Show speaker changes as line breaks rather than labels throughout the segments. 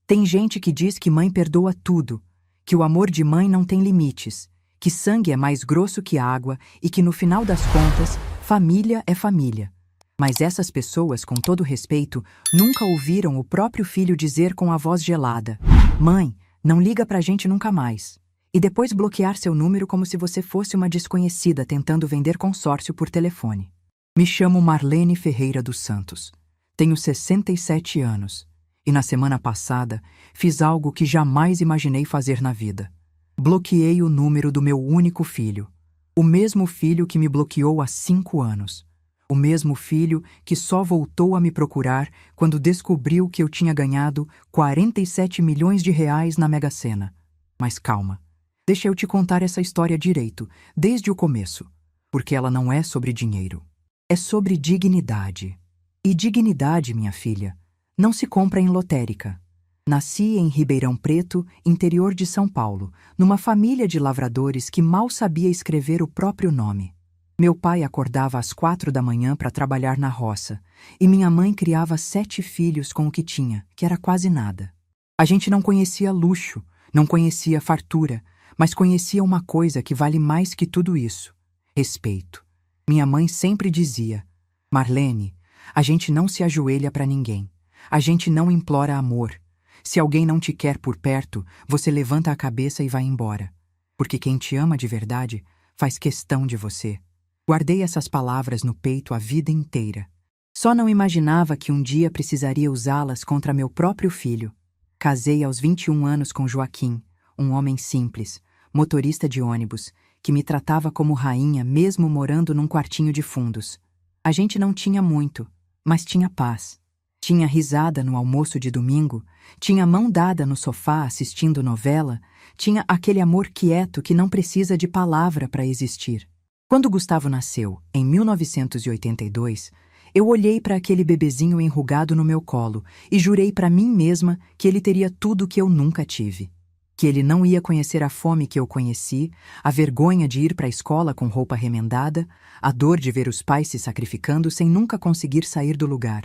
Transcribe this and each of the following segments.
Tem gente que diz que mãe perdoa tudo, que o amor de mãe não tem limites, que sangue é mais grosso que água e que, no final das contas, família é família. Mas essas pessoas, com todo respeito, nunca ouviram o próprio filho dizer com a voz gelada: "Mãe, não liga pra gente nunca mais." E depois bloquear seu número como se você fosse uma desconhecida tentando vender consórcio por telefone. Me chamo Marlene Ferreira dos Santos. Tenho 67 anos. E na semana passada, fiz algo que jamais imaginei fazer na vida. Bloqueei o número do meu único filho. O mesmo filho que me bloqueou há 5 anos. O mesmo filho que só voltou a me procurar quando descobriu que eu tinha ganhado 47 milhões de reais na Mega Sena. Mas calma, deixa eu te contar essa história direito, desde o começo, porque ela não é sobre dinheiro. É sobre dignidade. E dignidade, minha filha, não se compra em lotérica. Nasci em Ribeirão Preto, interior de São Paulo, numa família de lavradores que mal sabia escrever o próprio nome. Meu pai acordava às 4 da manhã para trabalhar na roça, e minha mãe criava 7 filhos com o que tinha, que era quase nada. A gente não conhecia luxo, não conhecia fartura, mas conhecia uma coisa que vale mais que tudo isso: respeito. Minha mãe sempre dizia: "Marlene, a gente não se ajoelha para ninguém. A gente não implora amor. Se alguém não te quer por perto, você levanta a cabeça e vai embora. Porque quem te ama de verdade faz questão de você." Guardei essas palavras no peito a vida inteira. Só não imaginava que um dia precisaria usá-las contra meu próprio filho. Casei aos 21 anos com Joaquim, um homem simples, motorista de ônibus, que me tratava como rainha mesmo morando num quartinho de fundos. A gente não tinha muito, mas tinha paz. Tinha risada no almoço de domingo, tinha mão dada no sofá assistindo novela, tinha aquele amor quieto que não precisa de palavra para existir. Quando Gustavo nasceu, em 1982, eu olhei para aquele bebezinho enrugado no meu colo e jurei para mim mesma que ele teria tudo que eu nunca tive. Que ele não ia conhecer a fome que eu conheci, a vergonha de ir para a escola com roupa remendada, a dor de ver os pais se sacrificando sem nunca conseguir sair do lugar.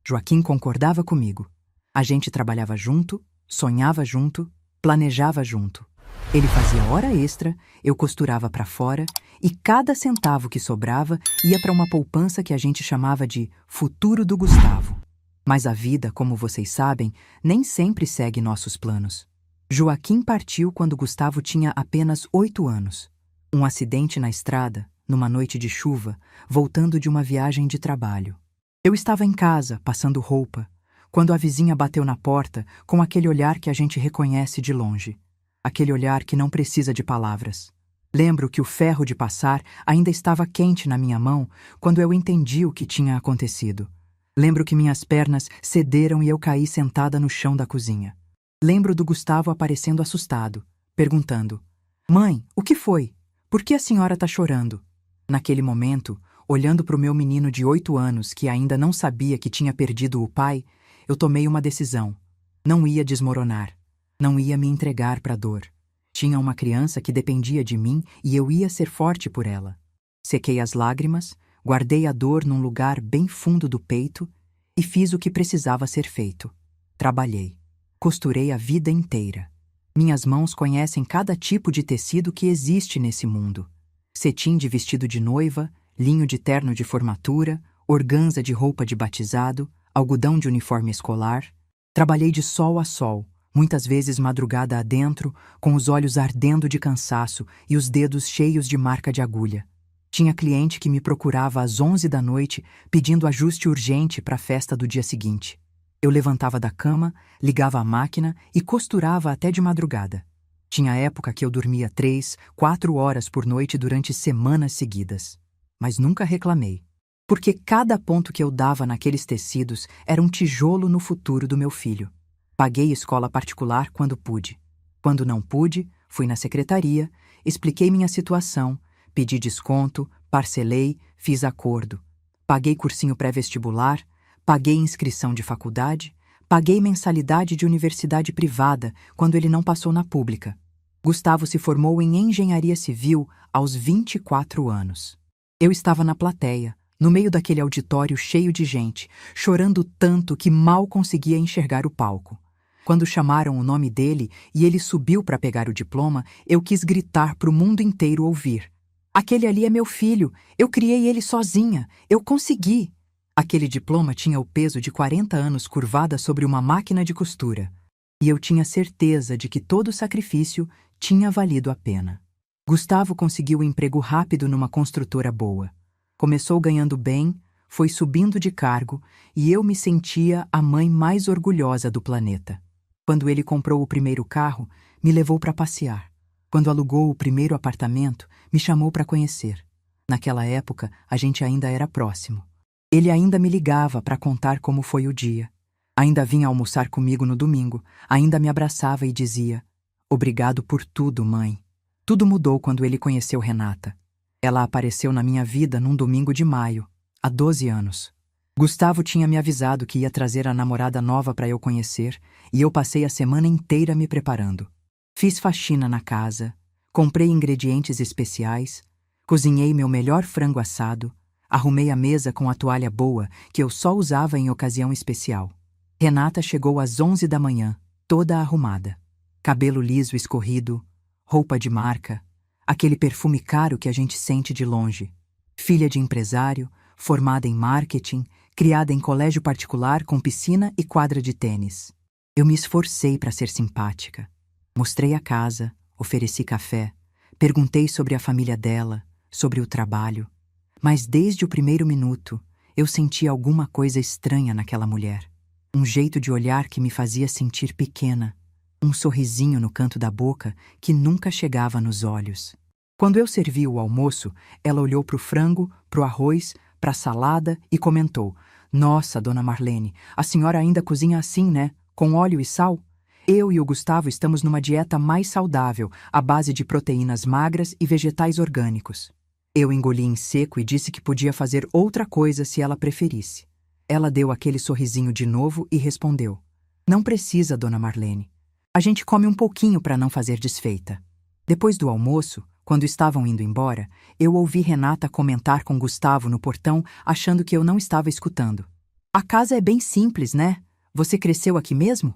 Joaquim concordava comigo. A gente trabalhava junto, sonhava junto, planejava junto. Ele fazia hora extra, eu costurava para fora e cada centavo que sobrava ia para uma poupança que a gente chamava de futuro do Gustavo. Mas a vida, como vocês sabem, nem sempre segue nossos planos. Joaquim partiu quando Gustavo tinha apenas 8 anos. Um acidente na estrada, numa noite de chuva, voltando de uma viagem de trabalho. Eu estava em casa, passando roupa, quando a vizinha bateu na porta com aquele olhar que a gente reconhece de longe. Aquele olhar que não precisa de palavras. Lembro que o ferro de passar ainda estava quente na minha mão quando eu entendi o que tinha acontecido. Lembro que minhas pernas cederam e eu caí sentada no chão da cozinha. Lembro do Gustavo aparecendo assustado, perguntando: "Mãe, o que foi? Por que a senhora está chorando?" Naquele momento, olhando para o meu menino de 8 anos que ainda não sabia que tinha perdido o pai, eu tomei uma decisão. Não ia desmoronar. Não ia me entregar para a dor. Tinha uma criança que dependia de mim e eu ia ser forte por ela. Sequei as lágrimas, guardei a dor num lugar bem fundo do peito e fiz o que precisava ser feito. Trabalhei. Costurei a vida inteira. Minhas mãos conhecem cada tipo de tecido que existe nesse mundo. Cetim de vestido de noiva, linho de terno de formatura, organza de roupa de batizado, algodão de uniforme escolar. Trabalhei de sol a sol, muitas vezes madrugada adentro, com os olhos ardendo de cansaço e os dedos cheios de marca de agulha. Tinha cliente que me procurava às 11 da noite pedindo ajuste urgente para a festa do dia seguinte. Eu levantava da cama, ligava a máquina e costurava até de madrugada. Tinha época que eu dormia 3, 4 horas por noite durante semanas seguidas. Mas nunca reclamei, porque cada ponto que eu dava naqueles tecidos era um tijolo no futuro do meu filho. Paguei escola particular quando pude. Quando não pude, fui na secretaria, expliquei minha situação, pedi desconto, parcelei, fiz acordo. Paguei cursinho pré-vestibular, paguei inscrição de faculdade, paguei mensalidade de universidade privada quando ele não passou na pública. Gustavo se formou em engenharia civil aos 24 anos. Eu estava na plateia, no meio daquele auditório cheio de gente, chorando tanto que mal conseguia enxergar o palco. Quando chamaram o nome dele e ele subiu para pegar o diploma, eu quis gritar para o mundo inteiro ouvir. Aquele ali é meu filho, eu criei ele sozinha, eu consegui. Aquele diploma tinha o peso de 40 anos curvada sobre uma máquina de costura. E eu tinha certeza de que todo o sacrifício tinha valido a pena. Gustavo conseguiu um emprego rápido numa construtora boa. Começou ganhando bem, foi subindo de cargo e eu me sentia a mãe mais orgulhosa do planeta. Quando ele comprou o primeiro carro, me levou para passear. Quando alugou o primeiro apartamento, me chamou para conhecer. Naquela época, a gente ainda era próximo. Ele ainda me ligava para contar como foi o dia. Ainda vinha almoçar comigo no domingo, ainda me abraçava e dizia: "Obrigado por tudo, mãe." Tudo mudou quando ele conheceu Renata. Ela apareceu na minha vida num domingo de maio, há 12 anos. Gustavo tinha me avisado que ia trazer a namorada nova para eu conhecer, e eu passei a semana inteira me preparando. Fiz faxina na casa, comprei ingredientes especiais, cozinhei meu melhor frango assado, arrumei a mesa com a toalha boa que eu só usava em ocasião especial. Renata chegou às 11 da manhã, toda arrumada. Cabelo liso escorrido, roupa de marca, aquele perfume caro que a gente sente de longe. Filha de empresário, formada em marketing, criada em colégio particular com piscina e quadra de tênis. Eu me esforcei para ser simpática. Mostrei a casa, ofereci café, perguntei sobre a família dela, sobre o trabalho. Mas desde o primeiro minuto, eu senti alguma coisa estranha naquela mulher. Um jeito de olhar que me fazia sentir pequena. Um sorrisinho no canto da boca que nunca chegava nos olhos. Quando eu servi o almoço, ela olhou para o frango, para o arroz, para a salada e comentou: "Nossa, dona Marlene, a senhora ainda cozinha assim, né? Com óleo e sal? Eu e o Gustavo estamos numa dieta mais saudável, à base de proteínas magras e vegetais orgânicos." Eu engoli em seco e disse que podia fazer outra coisa se ela preferisse. Ela deu aquele sorrisinho de novo e respondeu: "Não precisa, dona Marlene. A gente come um pouquinho para não fazer desfeita." Depois do almoço, quando estavam indo embora, eu ouvi Renata comentar com Gustavo no portão, achando que eu não estava escutando. "A casa é bem simples, né? Você cresceu aqui mesmo?"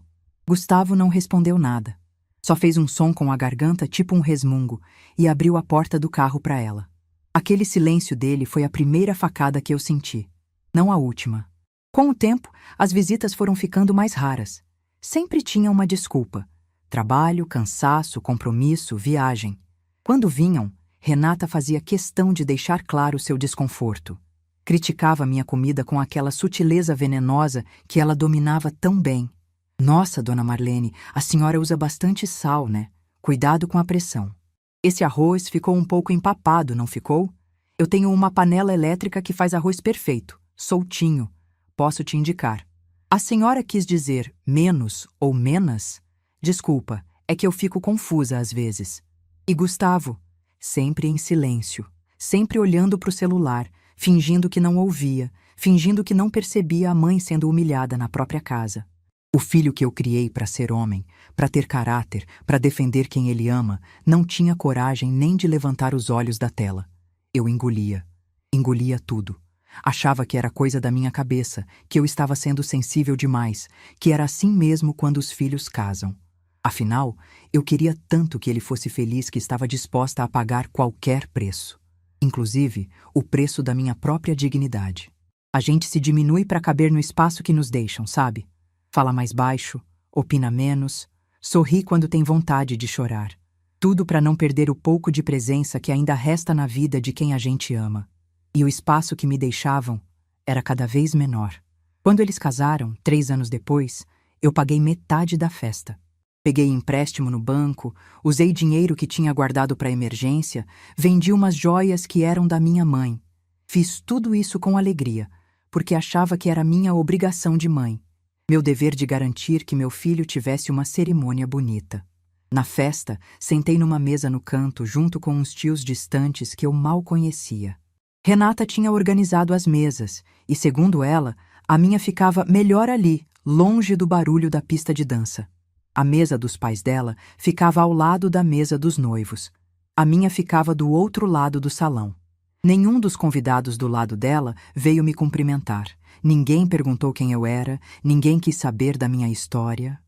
Gustavo não respondeu nada. Só fez um som com a garganta tipo um resmungo e abriu a porta do carro para ela. Aquele silêncio dele foi a primeira facada que eu senti. Não a última. Com o tempo, as visitas foram ficando mais raras. Sempre tinha uma desculpa. Trabalho, cansaço, compromisso, viagem. Quando vinham, Renata fazia questão de deixar claro seu desconforto. Criticava minha comida com aquela sutileza venenosa que ela dominava tão bem. "Nossa, dona Marlene, a senhora usa bastante sal, né? Cuidado com a pressão. Esse arroz ficou um pouco empapado, não ficou? Eu tenho uma panela elétrica que faz arroz perfeito, soltinho. Posso te indicar." "A senhora quis dizer menos ou menas?" "Desculpa, é que eu fico confusa às vezes." E Gustavo, sempre em silêncio, sempre olhando para o celular, fingindo que não ouvia, fingindo que não percebia a mãe sendo humilhada na própria casa. O filho que eu criei para ser homem, para ter caráter, para defender quem ele ama, não tinha coragem nem de levantar os olhos da tela. Eu engolia. Engolia tudo. Achava que era coisa da minha cabeça, que eu estava sendo sensível demais, que era assim mesmo quando os filhos casam. Afinal, eu queria tanto que ele fosse feliz que estava disposta a pagar qualquer preço. Inclusive, o preço da minha própria dignidade. A gente se diminui para caber no espaço que nos deixam, sabe? Fala mais baixo, opina menos, sorri quando tem vontade de chorar. Tudo para não perder o pouco de presença que ainda resta na vida de quem a gente ama. E o espaço que me deixavam era cada vez menor. Quando eles casaram, 3 anos depois, eu paguei metade da festa. Peguei empréstimo no banco, usei dinheiro que tinha guardado para emergência, vendi umas joias que eram da minha mãe. Fiz tudo isso com alegria, porque achava que era minha obrigação de mãe, meu dever de garantir que meu filho tivesse uma cerimônia bonita. Na festa, sentei numa mesa no canto junto com uns tios distantes que eu mal conhecia. Renata tinha organizado as mesas e, segundo ela, a minha ficava melhor ali, longe do barulho da pista de dança. A mesa dos pais dela ficava ao lado da mesa dos noivos. A minha ficava do outro lado do salão. Nenhum dos convidados do lado dela veio me cumprimentar. Ninguém perguntou quem eu era, ninguém quis saber da minha história.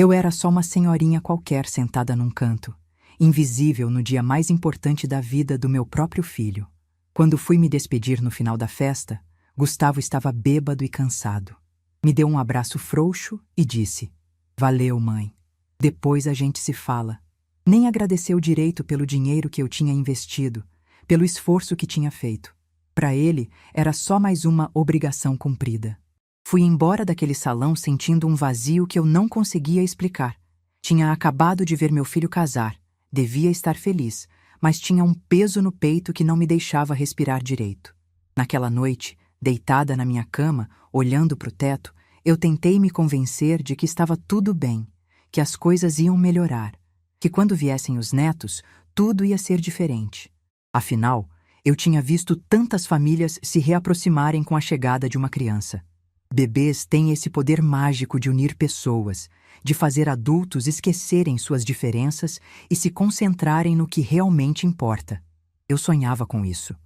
Eu era só uma senhorinha qualquer sentada num canto, invisível no dia mais importante da vida do meu próprio filho. Quando fui me despedir no final da festa, Gustavo estava bêbado e cansado. Me deu um abraço frouxo e disse: "Valeu, mãe. Depois a gente se fala." Nem agradeceu direito pelo dinheiro que eu tinha investido, pelo esforço que tinha feito. Para ele, era só mais uma obrigação cumprida. Fui embora daquele salão sentindo um vazio que eu não conseguia explicar. Tinha acabado de ver meu filho casar, devia estar feliz, mas tinha um peso no peito que não me deixava respirar direito. Naquela noite, deitada na minha cama, olhando para o teto, eu tentei me convencer de que estava tudo bem, que as coisas iam melhorar, que quando viessem os netos, tudo ia ser diferente. Afinal, eu tinha visto tantas famílias se reaproximarem com a chegada de uma criança. Bebês têm esse poder mágico de unir pessoas, de fazer adultos esquecerem suas diferenças e se concentrarem no que realmente importa. Eu sonhava com isso.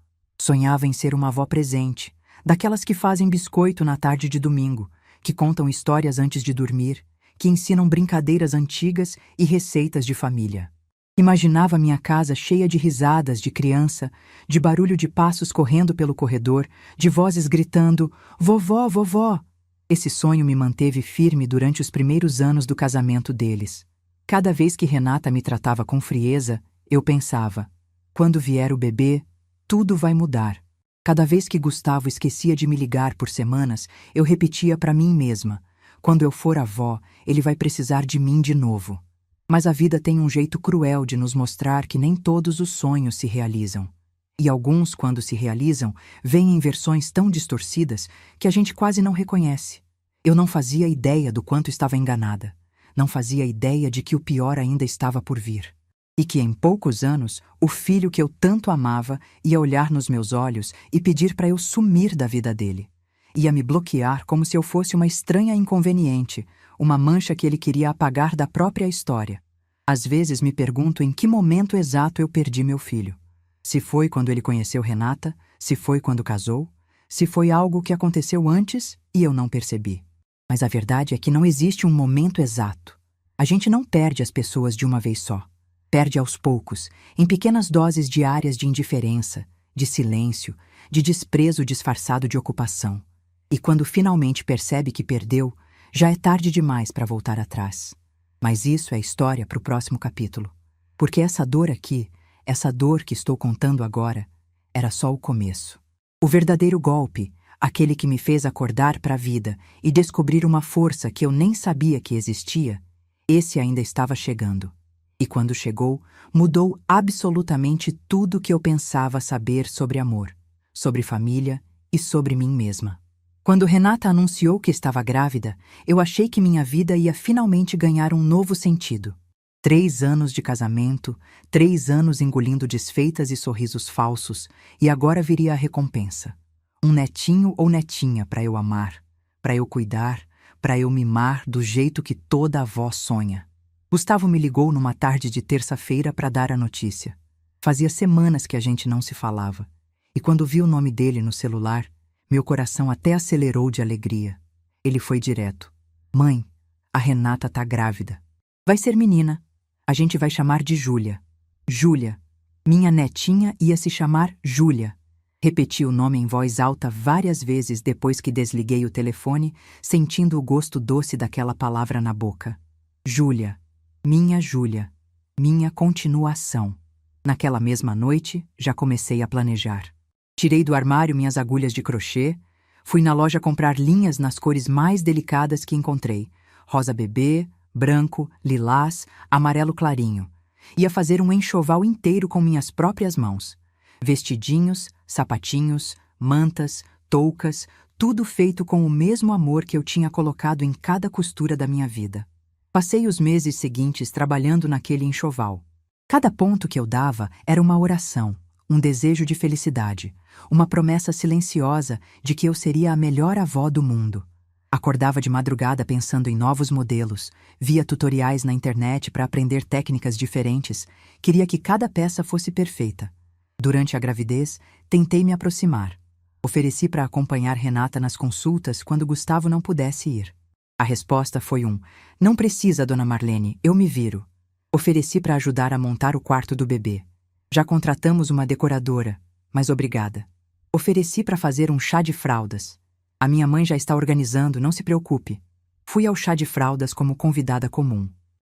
Sonhava em ser uma avó presente, daquelas que fazem biscoito na tarde de domingo, que contam histórias antes de dormir, que ensinam brincadeiras antigas e receitas de família. Imaginava minha casa cheia de risadas de criança, de barulho de passos correndo pelo corredor, de vozes gritando: "Vovó, vovó!" Esse sonho me manteve firme durante os primeiros anos do casamento deles. Cada vez que Renata me tratava com frieza, eu pensava: quando vier o bebê, tudo vai mudar. Cada vez que Gustavo esquecia de me ligar por semanas, eu repetia para mim mesma: quando eu for avó, ele vai precisar de mim de novo. Mas a vida tem um jeito cruel de nos mostrar que nem todos os sonhos se realizam. E alguns, quando se realizam, vêm em versões tão distorcidas que a gente quase não reconhece. Eu não fazia ideia do quanto estava enganada. Não fazia ideia de que o pior ainda estava por vir. E que em poucos anos, o filho que eu tanto amava ia olhar nos meus olhos e pedir para eu sumir da vida dele. Ia me bloquear como se eu fosse uma estranha inconveniente, uma mancha que ele queria apagar da própria história. Às vezes me pergunto em que momento exato eu perdi meu filho. Se foi quando ele conheceu Renata, se foi quando casou, se foi algo que aconteceu antes e eu não percebi. Mas a verdade é que não existe um momento exato. A gente não perde as pessoas de uma vez só. Perde aos poucos, em pequenas doses diárias de indiferença, de silêncio, de desprezo disfarçado de ocupação. E quando finalmente percebe que perdeu, já é tarde demais para voltar atrás. Mas isso é história para o próximo capítulo. Porque essa dor aqui, essa dor que estou contando agora, era só o começo. O verdadeiro golpe, aquele que me fez acordar para a vida e descobrir uma força que eu nem sabia que existia, esse ainda estava chegando. E quando chegou, mudou absolutamente tudo que eu pensava saber sobre amor, sobre família e sobre mim mesma. Quando Renata anunciou que estava grávida, eu achei que minha vida ia finalmente ganhar um novo sentido. 3 anos de casamento, 3 anos engolindo desfeitas e sorrisos falsos, e agora viria a recompensa. Um netinho ou netinha para eu amar, para eu cuidar, para eu mimar do jeito que toda avó sonha. Gustavo me ligou numa tarde de terça-feira para dar a notícia. Fazia semanas que a gente não se falava, e quando vi o nome dele no celular, meu coração até acelerou de alegria. Ele foi direto: "Mãe, a Renata tá grávida. Vai ser menina. A gente vai chamar de Júlia. Júlia. Minha netinha ia se chamar Júlia." Repeti o nome em voz alta várias vezes depois que desliguei o telefone, sentindo o gosto doce daquela palavra na boca. Júlia. Minha Júlia. Minha continuação. Naquela mesma noite, já comecei a planejar. Tirei do armário minhas agulhas de crochê, fui na loja comprar linhas nas cores mais delicadas que encontrei: rosa bebê, branco, lilás, amarelo clarinho. Ia fazer um enxoval inteiro com minhas próprias mãos. Vestidinhos, sapatinhos, mantas, toucas, tudo feito com o mesmo amor que eu tinha colocado em cada costura da minha vida. Passei os meses seguintes trabalhando naquele enxoval. Cada ponto que eu dava era uma oração, um desejo de felicidade, uma promessa silenciosa de que eu seria a melhor avó do mundo. Acordava de madrugada pensando em novos modelos, via tutoriais na internet para aprender técnicas diferentes, queria que cada peça fosse perfeita. Durante a gravidez, tentei me aproximar. Ofereci para acompanhar Renata nas consultas quando Gustavo não pudesse ir. A resposta foi não precisa, dona Marlene, eu me viro. Ofereci para ajudar a montar o quarto do bebê. Já contratamos uma decoradora, mas obrigada. Ofereci para fazer um chá de fraldas. A minha mãe já está organizando, não se preocupe. Fui ao chá de fraldas como convidada comum.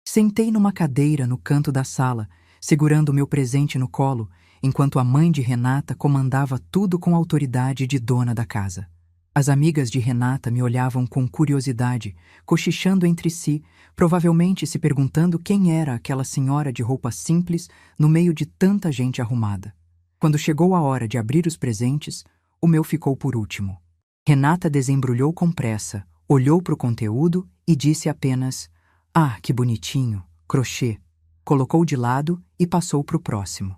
Sentei numa cadeira no canto da sala, segurando meu presente no colo, enquanto a mãe de Renata comandava tudo com a autoridade de dona da casa. As amigas de Renata me olhavam com curiosidade, cochichando entre si, provavelmente se perguntando quem era aquela senhora de roupa simples no meio de tanta gente arrumada. Quando chegou a hora de abrir os presentes, o meu ficou por último. Renata desembrulhou com pressa, olhou para o conteúdo e disse apenas: "Ah, que bonitinho, crochê." Colocou de lado e passou para o próximo.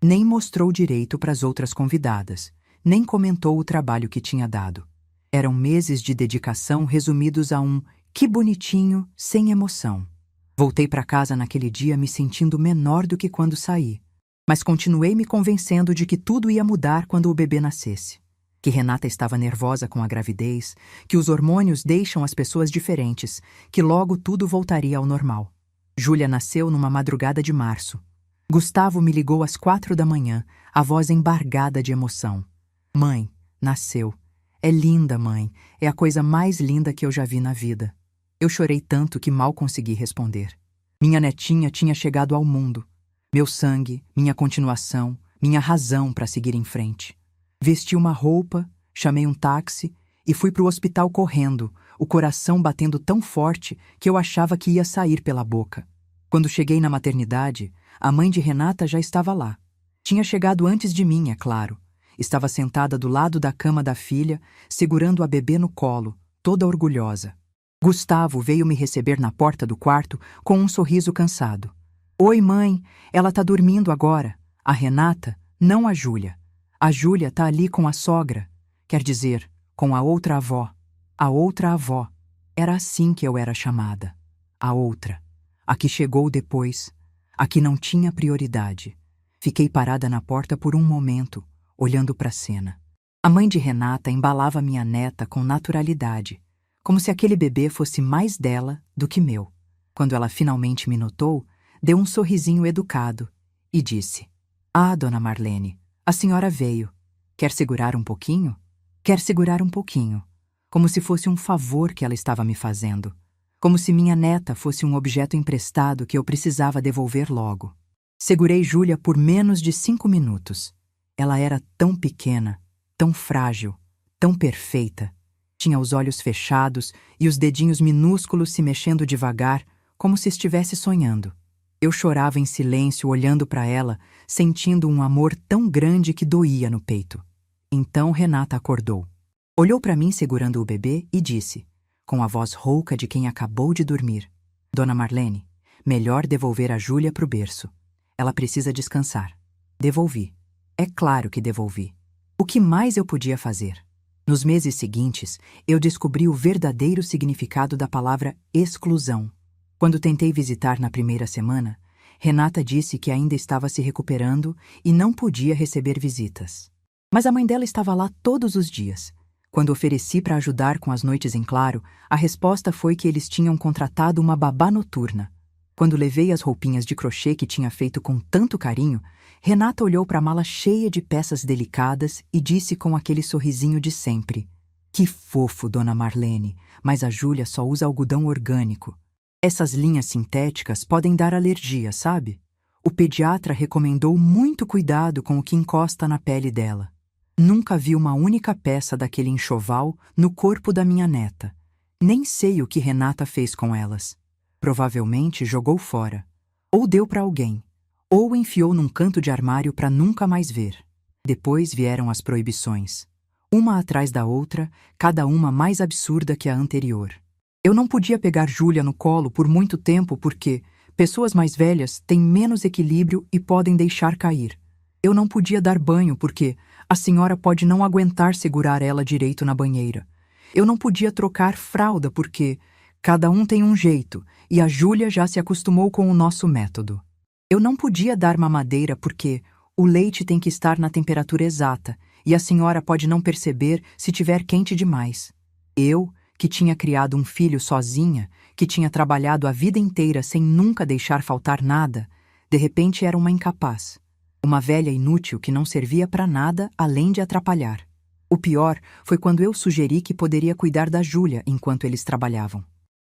Nem mostrou direito para as outras convidadas, nem comentou o trabalho que tinha dado. Eram meses de dedicação resumidos a "que bonitinho", sem emoção. Voltei para casa naquele dia me sentindo menor do que quando saí, mas continuei me convencendo de que tudo ia mudar quando o bebê nascesse. Que Renata estava nervosa com a gravidez, que os hormônios deixam as pessoas diferentes, que logo tudo voltaria ao normal. Júlia nasceu numa madrugada de março. Gustavo me ligou às 4 da manhã, a voz embargada de emoção. "Mãe, nasceu. É linda, mãe. É a coisa mais linda que eu já vi na vida." Eu chorei tanto que mal consegui responder. Minha netinha tinha chegado ao mundo. Meu sangue, minha continuação, minha razão para seguir em frente. Vesti uma roupa, chamei um táxi e fui para o hospital correndo, o coração batendo tão forte que eu achava que ia sair pela boca. Quando cheguei na maternidade, a mãe de Renata já estava lá. Tinha chegado antes de mim, é claro. Estava sentada do lado da cama da filha, segurando a bebê no colo, toda orgulhosa. Gustavo veio me receber na porta do quarto com um sorriso cansado. "Oi, mãe, ela tá dormindo agora. A Renata, não a Júlia. A Júlia tá ali com a sogra. Quer dizer, com a outra avó. A outra avó. Era assim que eu era chamada. A outra. A que chegou depois. A que não tinha prioridade." Fiquei parada na porta por um momento, olhando para a cena. A mãe de Renata embalava minha neta com naturalidade, como se aquele bebê fosse mais dela do que meu. Quando ela finalmente me notou, deu um sorrisinho educado e disse: "Ah, dona Marlene, a senhora veio. Quer segurar um pouquinho?" Quer segurar um pouquinho, como se fosse um favor que ela estava me fazendo, como se minha neta fosse um objeto emprestado que eu precisava devolver logo. Segurei Júlia por menos de 5 minutos. Ela era tão pequena, tão frágil, tão perfeita. Tinha os olhos fechados e os dedinhos minúsculos se mexendo devagar, como se estivesse sonhando. Eu chorava em silêncio olhando para ela, sentindo um amor tão grande que doía no peito. Então Renata acordou. Olhou para mim segurando o bebê e disse, com a voz rouca de quem acabou de dormir: "Dona Marlene, melhor devolver a Júlia para o berço. Ela precisa descansar." Devolvi. É claro que devolvi. O que mais eu podia fazer? Nos meses seguintes, eu descobri o verdadeiro significado da palavra exclusão. Quando tentei visitar na primeira semana, Renata disse que ainda estava se recuperando e não podia receber visitas. Mas a mãe dela estava lá todos os dias. Quando ofereci para ajudar com as noites em claro, a resposta foi que eles tinham contratado uma babá noturna. Quando levei as roupinhas de crochê que tinha feito com tanto carinho, Renata olhou para a mala cheia de peças delicadas e disse com aquele sorrisinho de sempre: "Que fofo, dona Marlene, mas a Júlia só usa algodão orgânico. Essas linhas sintéticas podem dar alergia, sabe? O pediatra recomendou muito cuidado com o que encosta na pele dela." Nunca vi uma única peça daquele enxoval no corpo da minha neta. Nem sei o que Renata fez com elas. Provavelmente jogou fora, ou deu para alguém, ou enfiou num canto de armário para nunca mais ver. Depois vieram as proibições, uma atrás da outra, cada uma mais absurda que a anterior. Eu não podia pegar Júlia no colo por muito tempo porque pessoas mais velhas têm menos equilíbrio e podem deixar cair. Eu não podia dar banho porque a senhora pode não aguentar segurar ela direito na banheira. Eu não podia trocar fralda porque cada um tem um jeito e a Júlia já se acostumou com o nosso método. Eu não podia dar mamadeira porque o leite tem que estar na temperatura exata e a senhora pode não perceber se tiver quente demais. Eu, que tinha criado um filho sozinha, que tinha trabalhado a vida inteira sem nunca deixar faltar nada, de repente era uma incapaz. Uma velha inútil que não servia para nada além de atrapalhar. O pior foi quando eu sugeri que poderia cuidar da Júlia enquanto eles trabalhavam.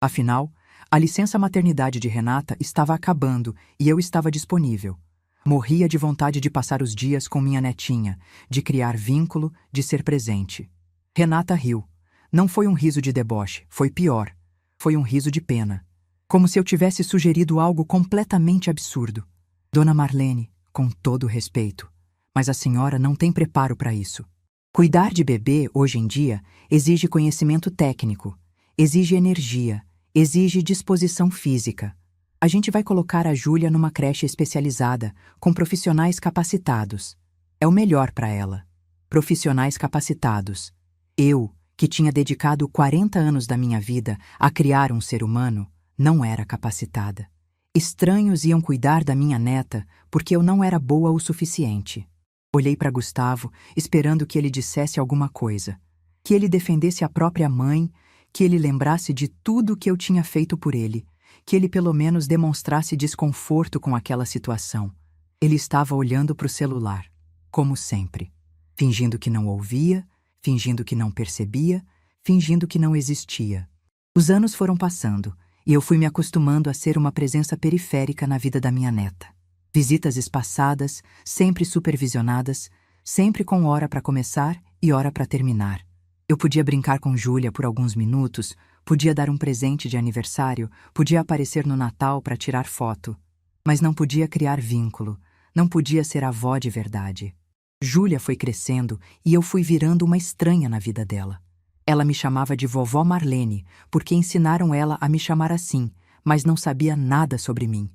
Afinal, a licença maternidade de Renata estava acabando e eu estava disponível. Morria de vontade de passar os dias com minha netinha, de criar vínculo, de ser presente. Renata riu. Não foi um riso de deboche, foi pior. Foi um riso de pena. Como se eu tivesse sugerido algo completamente absurdo. Dona Marlene, com todo respeito, mas a senhora não tem preparo para isso. Cuidar de bebê, hoje em dia, exige conhecimento técnico, exige energia, exige disposição física. A gente vai colocar a Júlia numa creche especializada, com profissionais capacitados. É o melhor para ela. Profissionais capacitados. Eu, que tinha dedicado 40 anos da minha vida a criar um ser humano, não era capacitada. Estranhos iam cuidar da minha neta porque eu não era boa o suficiente. Olhei para Gustavo, esperando que ele dissesse alguma coisa. Que ele defendesse a própria mãe, que ele lembrasse de tudo que eu tinha feito por ele, que ele pelo menos demonstrasse desconforto com aquela situação. Ele estava olhando para o celular, como sempre, fingindo que não ouvia, fingindo que não percebia, fingindo que não existia. Os anos foram passando, e eu fui me acostumando a ser uma presença periférica na vida da minha neta. Visitas espaçadas, sempre supervisionadas, sempre com hora para começar e hora para terminar. Eu podia brincar com Júlia por alguns minutos, podia dar um presente de aniversário, podia aparecer no Natal para tirar foto, mas não podia criar vínculo, não podia ser avó de verdade. Júlia foi crescendo e eu fui virando uma estranha na vida dela. Ela me chamava de vovó Marlene, porque ensinaram ela a me chamar assim, mas não sabia nada sobre mim.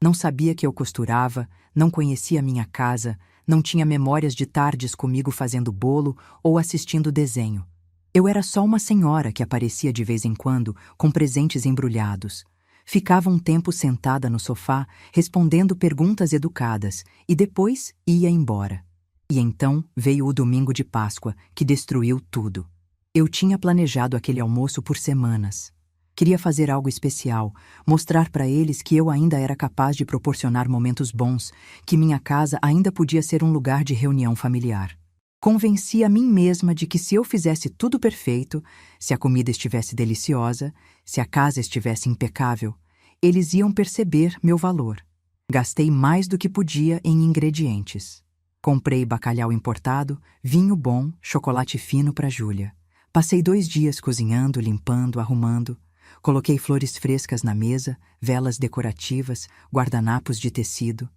Não sabia que eu costurava, não conhecia minha casa, não tinha memórias de tardes comigo fazendo bolo ou assistindo desenho. Eu era só uma senhora que aparecia de vez em quando com presentes embrulhados. Ficava um tempo sentada no sofá, respondendo perguntas educadas, e depois ia embora. E então veio o domingo de Páscoa, que destruiu tudo. Eu tinha planejado aquele almoço por semanas. Queria fazer algo especial, mostrar para eles que eu ainda era capaz de proporcionar momentos bons, que minha casa ainda podia ser um lugar de reunião familiar. Convenci a mim mesma de que se eu fizesse tudo perfeito, se a comida estivesse deliciosa, se a casa estivesse impecável, eles iam perceber meu valor. Gastei mais do que podia em ingredientes. Comprei bacalhau importado, vinho bom, chocolate fino para Júlia. Passei 2 dias cozinhando, limpando, arrumando. Coloquei flores frescas na mesa, velas decorativas, guardanapos de tecido.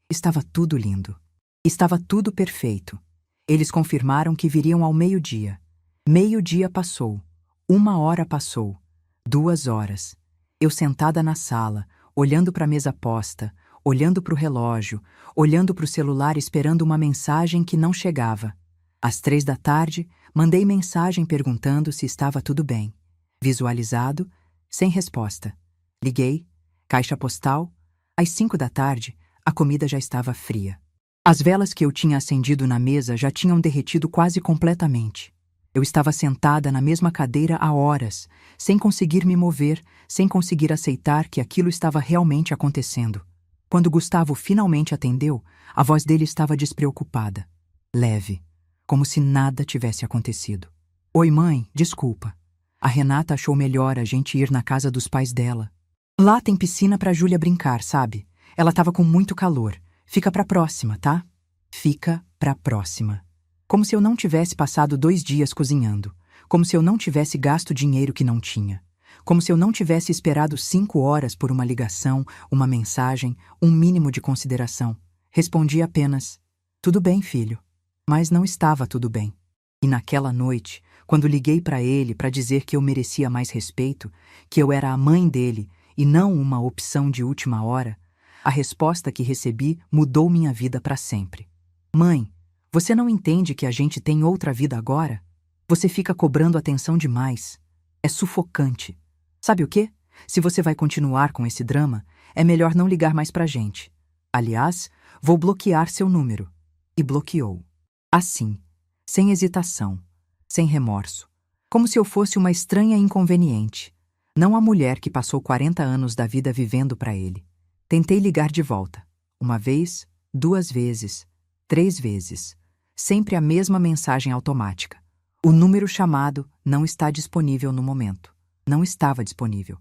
Estava tudo lindo. Estava tudo perfeito. Eles confirmaram que viriam ao meio-dia. Meio-dia passou. 1 hora passou. 2 horas. Eu sentada na sala, olhando para a mesa posta, olhando para o relógio, olhando para o celular esperando uma mensagem que não chegava. Às 3 da tarde, mandei mensagem perguntando se estava tudo bem. Visualizado, sem resposta. Liguei, caixa postal. Às 5 da tarde, a comida já estava fria. As velas que eu tinha acendido na mesa já tinham derretido quase completamente. Eu estava sentada na mesma cadeira há horas, sem conseguir me mover, sem conseguir aceitar que aquilo estava realmente acontecendo. Quando Gustavo finalmente atendeu, a voz dele estava despreocupada, leve, como se nada tivesse acontecido. Oi, mãe, desculpa. A Renata achou melhor a gente ir na casa dos pais dela. Lá tem piscina pra Júlia brincar, sabe? Ela tava com muito calor. Fica pra próxima, tá? Fica pra próxima. Como se eu não tivesse passado 2 dias cozinhando. Como se eu não tivesse gasto dinheiro que não tinha. Como se eu não tivesse esperado 5 horas por uma ligação, uma mensagem, um mínimo de consideração. Respondi apenas, tudo bem, filho. Mas não estava tudo bem. E naquela noite, quando liguei para ele para dizer que eu merecia mais respeito, que eu era a mãe dele e não uma opção de última hora, a resposta que recebi mudou minha vida para sempre. Mãe, você não entende que a gente tem outra vida agora? Você fica cobrando atenção demais. É sufocante. Sabe o quê? Se você vai continuar com esse drama, é melhor não ligar mais pra gente. Aliás, vou bloquear seu número. E bloqueou. Assim, sem hesitação, sem remorso, Como se eu fosse uma estranha inconveniente, não a mulher que passou 40 anos da vida vivendo para ele. Tentei ligar de volta. Uma vez, 2 vezes, 3 vezes. Sempre a mesma mensagem automática. O número chamado não está disponível no momento. Não estava disponível.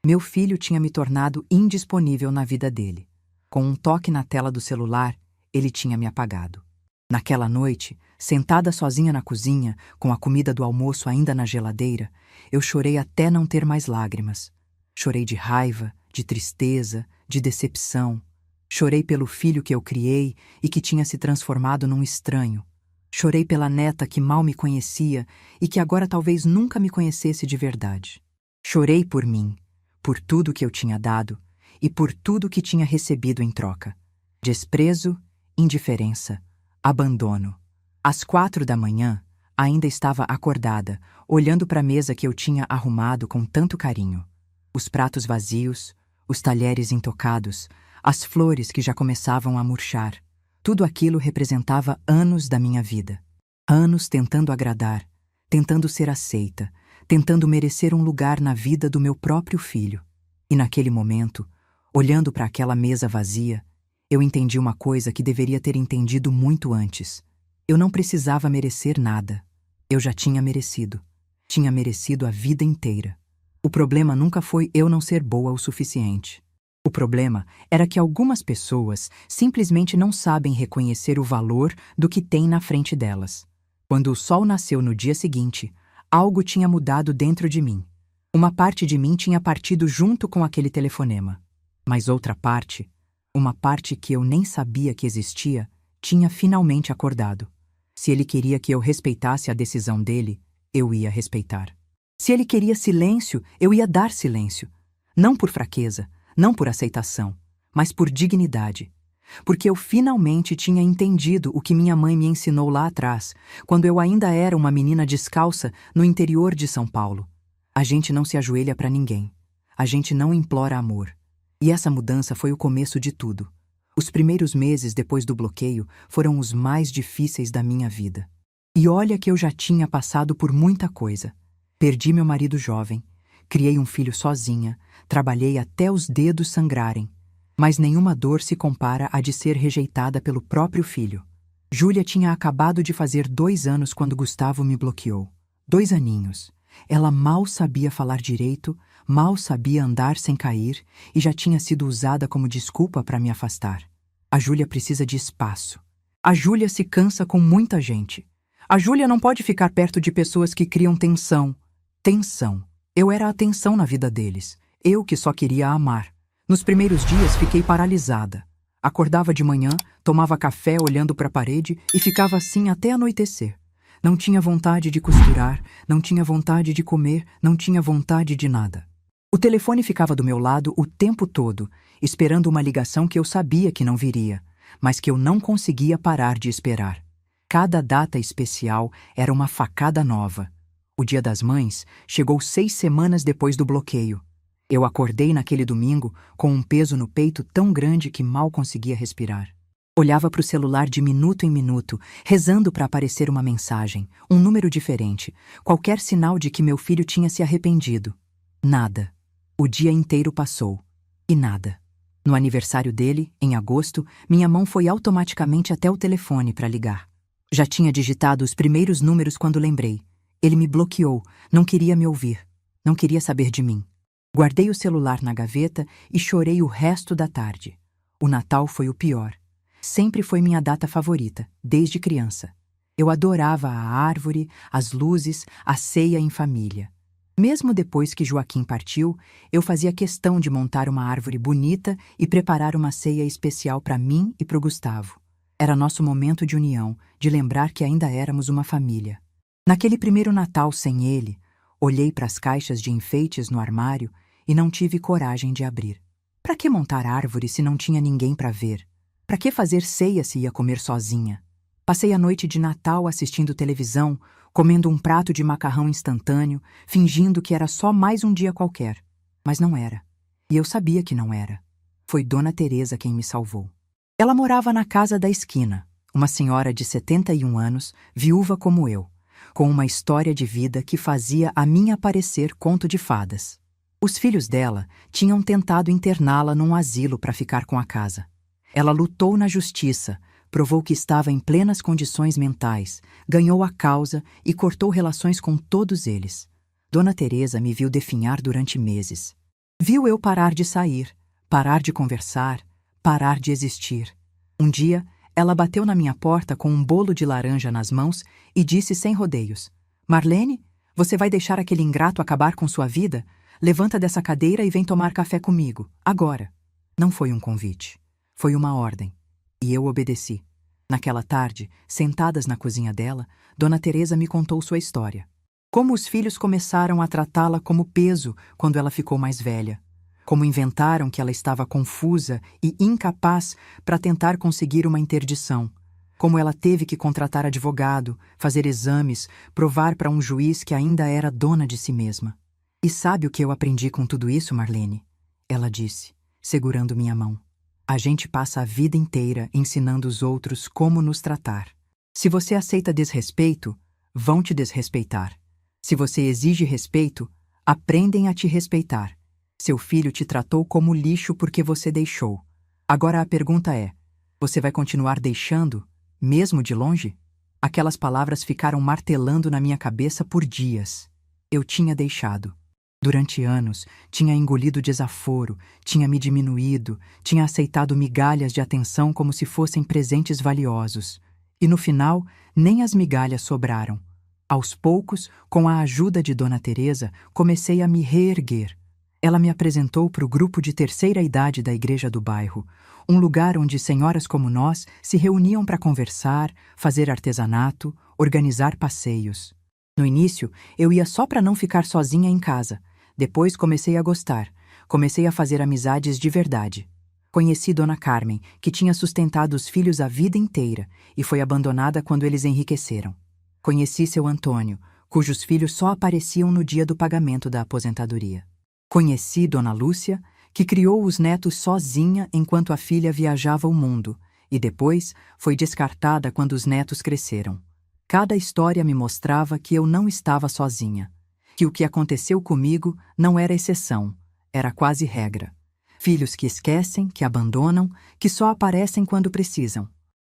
Meu filho tinha me tornado indisponível na vida dele. Com um toque na tela do celular, ele tinha me apagado. Naquela noite, sentada sozinha na cozinha, com a comida do almoço ainda na geladeira, eu chorei até não ter mais lágrimas. Chorei de raiva, de tristeza, de decepção. Chorei pelo filho que eu criei e que tinha se transformado num estranho. Chorei pela neta que mal me conhecia e que agora talvez nunca me conhecesse de verdade. Chorei por mim, por tudo que eu tinha dado e por tudo que tinha recebido em troca. Desprezo, indiferença, abandono. Às 4 da manhã, ainda estava acordada, olhando para a mesa que eu tinha arrumado com tanto carinho. Os pratos vazios, os talheres intocados, as flores que já começavam a murchar. Tudo aquilo representava anos da minha vida. Anos tentando agradar, tentando ser aceita, tentando merecer um lugar na vida do meu próprio filho. E naquele momento, olhando para aquela mesa vazia, eu entendi uma coisa que deveria ter entendido muito antes. Eu não precisava merecer nada. Eu já tinha merecido. Tinha merecido a vida inteira. O problema nunca foi eu não ser boa o suficiente. O problema era que algumas pessoas simplesmente não sabem reconhecer o valor do que têm na frente delas. Quando o sol nasceu no dia seguinte, algo tinha mudado dentro de mim. Uma parte de mim tinha partido junto com aquele telefonema. Mas outra parte, uma parte que eu nem sabia que existia, tinha finalmente acordado. Se ele queria que eu respeitasse a decisão dele, eu ia respeitar. Se ele queria silêncio, eu ia dar silêncio. Não por fraqueza, não por aceitação, mas por dignidade. Porque eu finalmente tinha entendido o que minha mãe me ensinou lá atrás, quando eu ainda era uma menina descalça no interior de São Paulo. A gente não se ajoelha para ninguém. A gente não implora amor. E essa mudança foi o começo de tudo. Os primeiros meses depois do bloqueio foram os mais difíceis da minha vida. E olha que eu já tinha passado por muita coisa. Perdi meu marido jovem, criei um filho sozinha, trabalhei até os dedos sangrarem. Mas nenhuma dor se compara à de ser rejeitada pelo próprio filho. Júlia tinha acabado de fazer 2 anos quando Gustavo me bloqueou. 2 aninhos. Ela mal sabia falar direito, mal sabia andar sem cair e já tinha sido usada como desculpa para me afastar. A Júlia precisa de espaço. A Júlia se cansa com muita gente. A Júlia não pode ficar perto de pessoas que criam tensão. Tensão. Eu era a tensão na vida deles. Eu que só queria amar. Nos primeiros dias fiquei paralisada. Acordava de manhã, tomava café olhando para a parede e ficava assim até anoitecer. Não tinha vontade de costurar, não tinha vontade de comer, não tinha vontade de nada. O telefone ficava do meu lado o tempo todo, esperando uma ligação que eu sabia que não viria, mas que eu não conseguia parar de esperar. Cada data especial era uma facada nova. O Dia das Mães chegou 6 semanas depois do bloqueio. Eu acordei naquele domingo com um peso no peito tão grande que mal conseguia respirar. Olhava para o celular de minuto em minuto, rezando para aparecer uma mensagem, um número diferente, qualquer sinal de que meu filho tinha se arrependido. Nada. O dia inteiro passou. E nada. No aniversário dele, em agosto, minha mão foi automaticamente até o telefone para ligar. Já tinha digitado os primeiros números quando lembrei. Ele me bloqueou, não queria me ouvir, não queria saber de mim. Guardei o celular na gaveta e chorei o resto da tarde. O Natal foi o pior. Sempre foi minha data favorita, desde criança. Eu adorava a árvore, as luzes, a ceia em família. Mesmo depois que Joaquim partiu, eu fazia questão de montar uma árvore bonita e preparar uma ceia especial para mim e para o Gustavo. Era nosso momento de união, de lembrar que ainda éramos uma família. Naquele primeiro Natal sem ele, olhei para as caixas de enfeites no armário e não tive coragem de abrir. Para que montar árvore se não tinha ninguém para ver? Para que fazer ceia se ia comer sozinha? Passei a noite de Natal assistindo televisão, comendo um prato de macarrão instantâneo, fingindo que era só mais um dia qualquer. Mas não era. E eu sabia que não era. Foi Dona Teresa quem me salvou. Ela morava na casa da esquina, uma senhora de 71 anos, viúva como eu, com uma história de vida que fazia a minha parecer conto de fadas. Os filhos dela tinham tentado interná-la num asilo para ficar com a casa. Ela lutou na justiça, provou que estava em plenas condições mentais, ganhou a causa e cortou relações com todos eles. Dona Teresa me viu definhar durante meses. Viu eu parar de sair, parar de conversar, parar de existir. Um dia, ela bateu na minha porta com um bolo de laranja nas mãos e disse sem rodeios: "Marlene, você vai deixar aquele ingrato acabar com sua vida? Levanta dessa cadeira e vem tomar café comigo, agora." Não foi um convite. Foi uma ordem. E eu obedeci. Naquela tarde, sentadas na cozinha dela, Dona Teresa me contou sua história. Como os filhos começaram a tratá-la como peso quando ela ficou mais velha. Como inventaram que ela estava confusa e incapaz para tentar conseguir uma interdição. Como ela teve que contratar advogado, fazer exames, provar para um juiz que ainda era dona de si mesma. "E sabe o que eu aprendi com tudo isso, Marlene?" Ela disse, segurando minha mão. "A gente passa a vida inteira ensinando os outros como nos tratar. Se você aceita desrespeito, vão te desrespeitar. Se você exige respeito, aprendem a te respeitar. Seu filho te tratou como lixo porque você deixou. Agora a pergunta é: você vai continuar deixando, mesmo de longe?" Aquelas palavras ficaram martelando na minha cabeça por dias. Eu tinha deixado. Durante anos, tinha engolido desaforo, tinha me diminuído, tinha aceitado migalhas de atenção como se fossem presentes valiosos. E no final, nem as migalhas sobraram. Aos poucos, com a ajuda de Dona Teresa, comecei a me reerguer. Ela me apresentou para o grupo de terceira idade da igreja do bairro, um lugar onde senhoras como nós se reuniam para conversar, fazer artesanato, organizar passeios. No início, eu ia só para não ficar sozinha em casa. Depois comecei a gostar. Comecei a fazer amizades de verdade. Conheci Dona Carmen, que tinha sustentado os filhos a vida inteira e foi abandonada quando eles enriqueceram. Conheci seu Antônio, cujos filhos só apareciam no dia do pagamento da aposentadoria. Conheci Dona Lúcia, que criou os netos sozinha enquanto a filha viajava o mundo e depois foi descartada quando os netos cresceram. Cada história me mostrava que eu não estava sozinha, que o que aconteceu comigo não era exceção, era quase regra. Filhos que esquecem, que abandonam, que só aparecem quando precisam.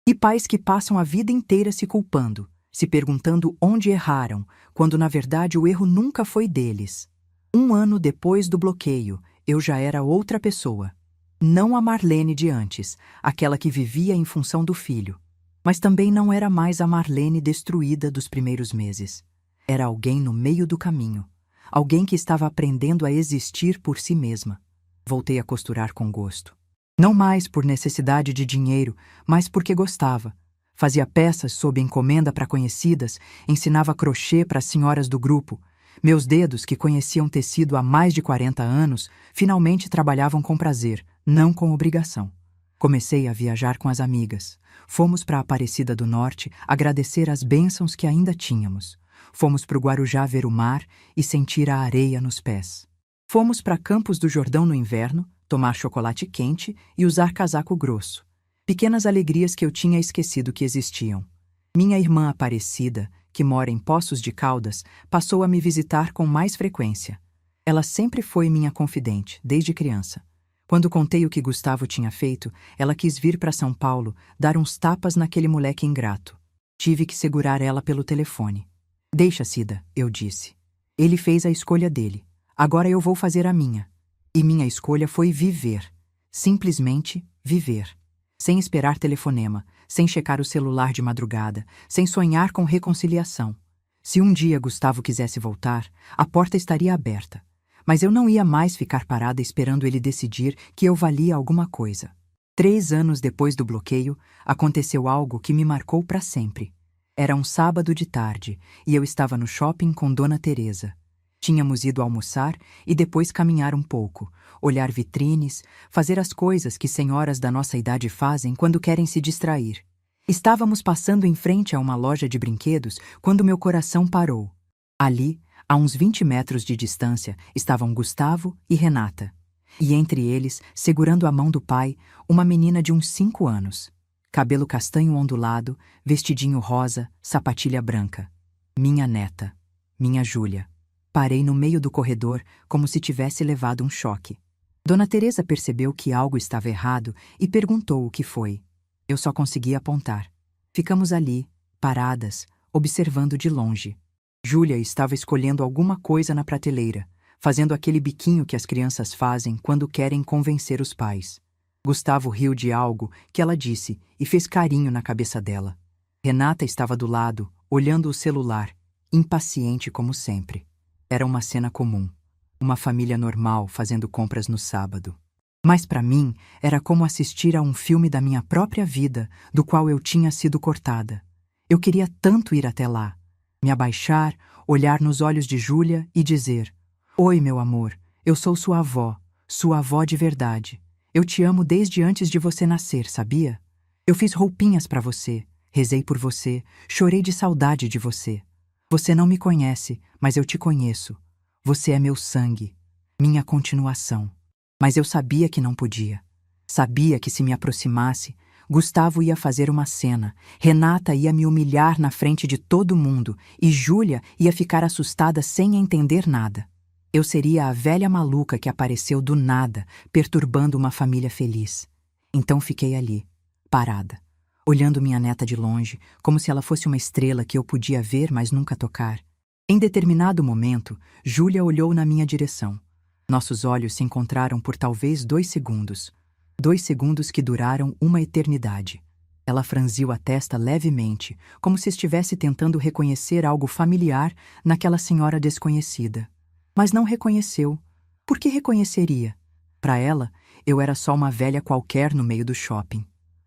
E pais que passam a vida inteira se culpando, se perguntando onde erraram, quando na verdade o erro nunca foi deles. 1 ano depois do bloqueio, eu já era outra pessoa. Não a Marlene de antes, aquela que vivia em função do filho. Mas também não era mais a Marlene destruída dos primeiros meses. Era alguém no meio do caminho. Alguém que estava aprendendo a existir por si mesma. Voltei a costurar com gosto. Não mais por necessidade de dinheiro, mas porque gostava. Fazia peças sob encomenda para conhecidas, ensinava crochê para as senhoras do grupo. Meus dedos, que conheciam tecido há mais de 40 anos, finalmente trabalhavam com prazer, não com obrigação. Comecei a viajar com as amigas. Fomos para a Aparecida do Norte agradecer as bênçãos que ainda tínhamos. Fomos para o Guarujá ver o mar e sentir a areia nos pés. Fomos para Campos do Jordão no inverno, tomar chocolate quente e usar casaco grosso. Pequenas alegrias que eu tinha esquecido que existiam. Minha irmã Aparecida, que mora em Poços de Caldas, passou a me visitar com mais frequência. Ela sempre foi minha confidente, desde criança. Quando contei o que Gustavo tinha feito, ela quis vir para São Paulo dar uns tapas naquele moleque ingrato. Tive que segurar ela pelo telefone. "Deixa, Cida", eu disse. "Ele fez a escolha dele. Agora eu vou fazer a minha." E minha escolha foi viver. Simplesmente viver. Sem esperar telefonema, sem checar o celular de madrugada, sem sonhar com reconciliação. Se um dia Gustavo quisesse voltar, a porta estaria aberta. Mas eu não ia mais ficar parada esperando ele decidir que eu valia alguma coisa. 3 anos depois do bloqueio, aconteceu algo que me marcou para sempre. Era um sábado de tarde e eu estava no shopping com Dona Teresa. Tínhamos ido almoçar e depois caminhar um pouco, olhar vitrines, fazer as coisas que senhoras da nossa idade fazem quando querem se distrair. Estávamos passando em frente a uma loja de brinquedos quando meu coração parou. Ali, a uns 20 metros de distância, estavam Gustavo e Renata. E entre eles, segurando a mão do pai, uma menina de uns 5 anos. Cabelo castanho ondulado, vestidinho rosa, sapatilha branca. Minha neta. Minha Júlia. Parei no meio do corredor como se tivesse levado um choque. Dona Teresa percebeu que algo estava errado e perguntou o que foi. Eu só conseguia apontar. Ficamos ali, paradas, observando de longe. Júlia estava escolhendo alguma coisa na prateleira, fazendo aquele biquinho que as crianças fazem quando querem convencer os pais. Gustavo riu de algo que ela disse e fez carinho na cabeça dela. Renata estava do lado, olhando o celular, impaciente como sempre. Era uma cena comum. Uma família normal fazendo compras no sábado. Mas para mim, era como assistir a um filme da minha própria vida, do qual eu tinha sido cortada. Eu queria tanto ir até lá, me abaixar, olhar nos olhos de Júlia e dizer: Oi, meu amor, eu sou sua avó de verdade. Eu te amo desde antes de você nascer, sabia? Eu fiz roupinhas para você, rezei por você, chorei de saudade de você. Você não me conhece, mas eu te conheço. Você é meu sangue, minha continuação. Mas eu sabia que não podia. Sabia que se me aproximasse, Gustavo ia fazer uma cena, Renata ia me humilhar na frente de todo mundo e Júlia ia ficar assustada sem entender nada. Eu seria a velha maluca que apareceu do nada, perturbando uma família feliz. Então fiquei ali, parada, olhando minha neta de longe, como se ela fosse uma estrela que eu podia ver, mas nunca tocar. Em determinado momento, Júlia olhou na minha direção. Nossos olhos se encontraram por talvez 2 segundos. 2 segundos que duraram uma eternidade. Ela franziu a testa levemente, como se estivesse tentando reconhecer algo familiar naquela senhora desconhecida. Mas não reconheceu. Por que reconheceria? Para ela, eu era só uma velha qualquer no meio do shopping.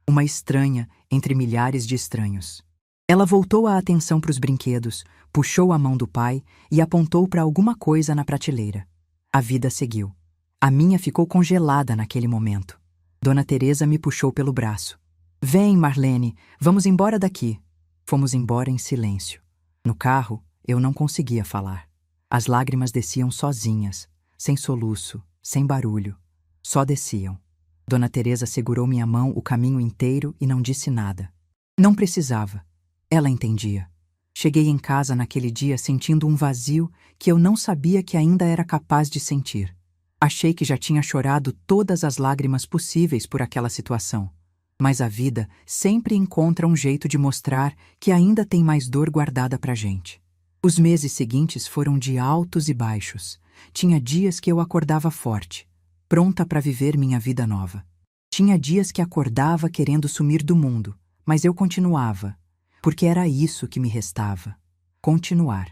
Uma estranha entre milhares de estranhos. Ela voltou a atenção para os brinquedos, puxou a mão do pai e apontou para alguma coisa na prateleira. A vida seguiu. A minha ficou congelada naquele momento. Dona Teresa me puxou pelo braço. Vem, Marlene, vamos embora daqui. Fomos embora em silêncio. No carro, eu não conseguia falar. As lágrimas desciam sozinhas, sem soluço, sem barulho. Só desciam. Dona Teresa segurou minha mão o caminho inteiro e não disse nada. Não precisava. Ela entendia. Cheguei em casa naquele dia sentindo um vazio que eu não sabia que ainda era capaz de sentir. Achei que já tinha chorado todas as lágrimas possíveis por aquela situação. Mas a vida sempre encontra um jeito de mostrar que ainda tem mais dor guardada pra gente. Os meses seguintes foram de altos e baixos. Tinha dias que eu acordava forte, pronta para viver minha vida nova. Tinha dias que acordava querendo sumir do mundo, mas eu continuava, porque era isso que me restava. Continuar.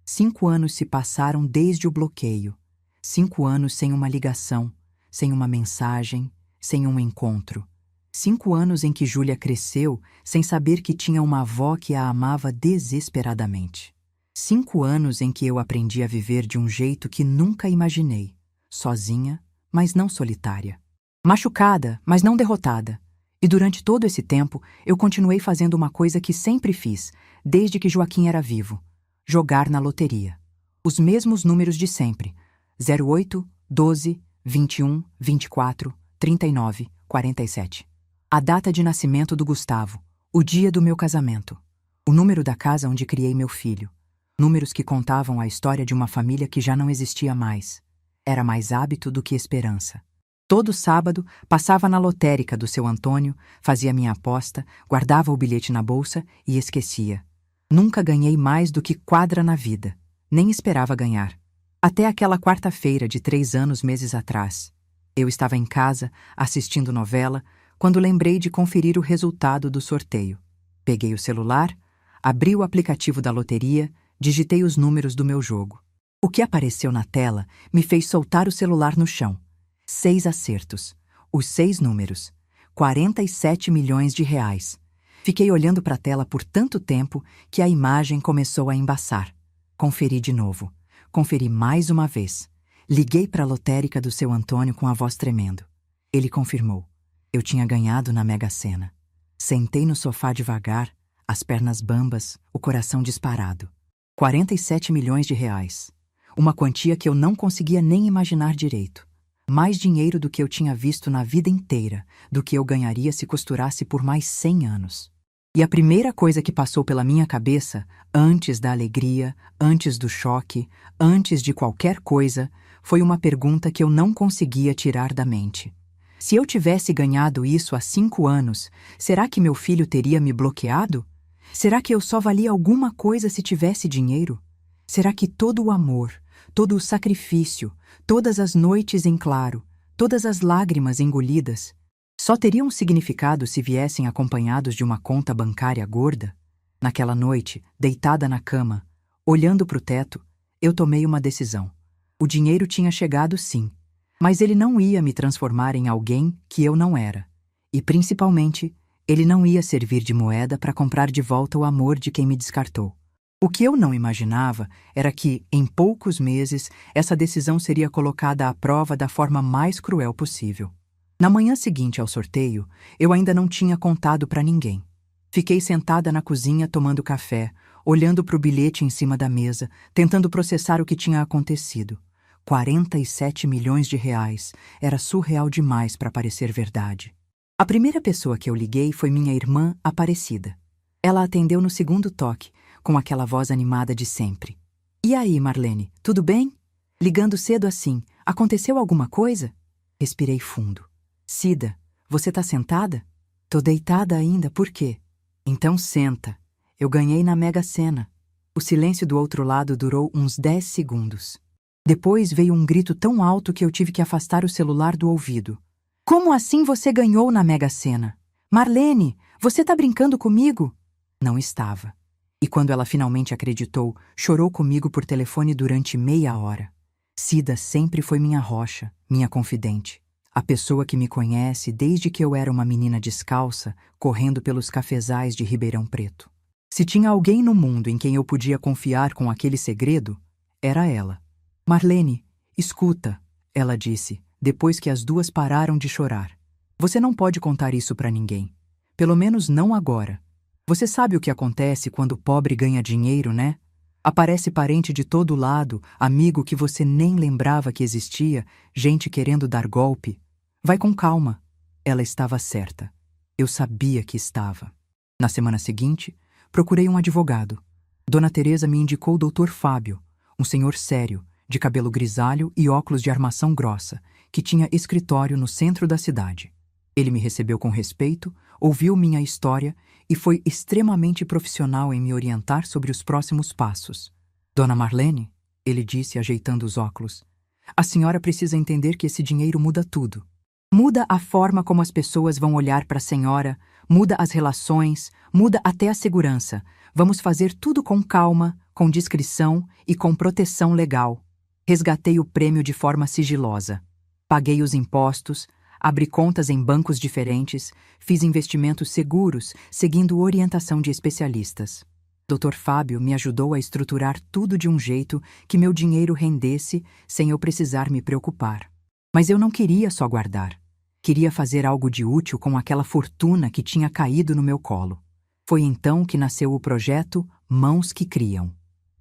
5 anos se passaram desde o bloqueio. 5 anos sem uma ligação, sem uma mensagem, sem um encontro. 5 anos em que Júlia cresceu sem saber que tinha uma avó que a amava desesperadamente. 5 anos em que eu aprendi a viver de um jeito que nunca imaginei. Sozinha, mas não solitária. Machucada, mas não derrotada. E durante todo esse tempo, eu continuei fazendo uma coisa que sempre fiz, desde que Joaquim era vivo. Jogar na loteria. Os mesmos números de sempre. 08, 12, 21, 24, 39, 47. A data de nascimento do Gustavo. O dia do meu casamento. O número da casa onde criei meu filho. Números que contavam a história de uma família que já não existia mais. Era mais hábito do que esperança. Todo sábado, passava na lotérica do seu Antônio, fazia minha aposta, guardava o bilhete na bolsa e esquecia. Nunca ganhei mais do que quadra na vida. Nem esperava ganhar. Até aquela quarta-feira de 3 anos meses atrás. Eu estava em casa, assistindo novela, quando lembrei de conferir o resultado do sorteio. Peguei o celular, abri o aplicativo da loteria, digitei os números do meu jogo. O que apareceu na tela me fez soltar o celular no chão. 6 acertos. Os 6 números. 47 milhões de reais. Fiquei olhando para a tela por tanto tempo que a imagem começou a embaçar. Conferi de novo. Conferi mais uma vez. Liguei para a lotérica do seu Antônio com a voz tremendo. Ele confirmou. Eu tinha ganhado na Mega Sena. Sentei no sofá devagar, as pernas bambas, o coração disparado. 47 milhões de reais. Uma quantia que eu não conseguia nem imaginar direito. Mais dinheiro do que eu tinha visto na vida inteira, do que eu ganharia se costurasse por mais 100 anos. E a primeira coisa que passou pela minha cabeça, antes da alegria, antes do choque, antes de qualquer coisa, foi uma pergunta que eu não conseguia tirar da mente. Se eu tivesse ganhado isso há 5 anos, será que meu filho teria me bloqueado? Será que eu só valia alguma coisa se tivesse dinheiro? Será que todo o amor, todo o sacrifício, todas as noites em claro, todas as lágrimas engolidas, só teriam significado se viessem acompanhados de uma conta bancária gorda? Naquela noite, deitada na cama, olhando para o teto, eu tomei uma decisão. O dinheiro tinha chegado, sim, mas ele não ia me transformar em alguém que eu não era. E, principalmente, ele não ia servir de moeda para comprar de volta o amor de quem me descartou. O que eu não imaginava era que, em poucos meses, essa decisão seria colocada à prova da forma mais cruel possível. Na manhã seguinte ao sorteio, eu ainda não tinha contado para ninguém. Fiquei sentada na cozinha tomando café, olhando para o bilhete em cima da mesa, tentando processar o que tinha acontecido. 47 milhões de reais. Era surreal demais para parecer verdade. A primeira pessoa que eu liguei foi minha irmã Aparecida. Ela atendeu no segundo toque, com aquela voz animada de sempre. E aí, Marlene, tudo bem? Ligando cedo assim, aconteceu alguma coisa? Respirei fundo. Cida, você tá sentada? Tô deitada ainda, por quê? Então senta. Eu ganhei na Mega Sena. O silêncio do outro lado durou uns 10 segundos. Depois veio um grito tão alto que eu tive que afastar o celular do ouvido. Como assim você ganhou na Mega Sena? Marlene, você tá brincando comigo? Não estava. E quando ela finalmente acreditou, chorou comigo por telefone durante meia hora. Cida sempre foi minha rocha, minha confidente. A pessoa que me conhece desde que eu era uma menina descalça, correndo pelos cafezais de Ribeirão Preto. Se tinha alguém no mundo em quem eu podia confiar com aquele segredo, era ela. Marlene, escuta, ela disse, depois que as duas pararam de chorar. Você não pode contar isso para ninguém. Pelo menos não agora. Você sabe o que acontece quando o pobre ganha dinheiro, né? Aparece parente de todo lado, amigo que você nem lembrava que existia, gente querendo dar golpe. Vai com calma. Ela estava certa. Eu sabia que estava. Na semana seguinte, procurei um advogado. Dona Teresa me indicou o Dr. Fábio, um senhor sério, de cabelo grisalho e óculos de armação grossa, que tinha escritório no centro da cidade. Ele me recebeu com respeito, ouviu minha história e foi extremamente profissional em me orientar sobre os próximos passos. Dona Marlene, ele disse ajeitando os óculos, a senhora precisa entender que esse dinheiro muda tudo. Muda a forma como as pessoas vão olhar para a senhora, muda as relações, muda até a segurança. Vamos fazer tudo com calma, com discrição e com proteção legal. Resgatei o prêmio de forma sigilosa. Paguei os impostos, abri contas em bancos diferentes, fiz investimentos seguros, seguindo orientação de especialistas. Dr. Fábio me ajudou a estruturar tudo de um jeito que meu dinheiro rendesse sem eu precisar me preocupar. Mas eu não queria só guardar. Queria fazer algo de útil com aquela fortuna que tinha caído no meu colo. Foi então que nasceu o projeto Mãos que Criam.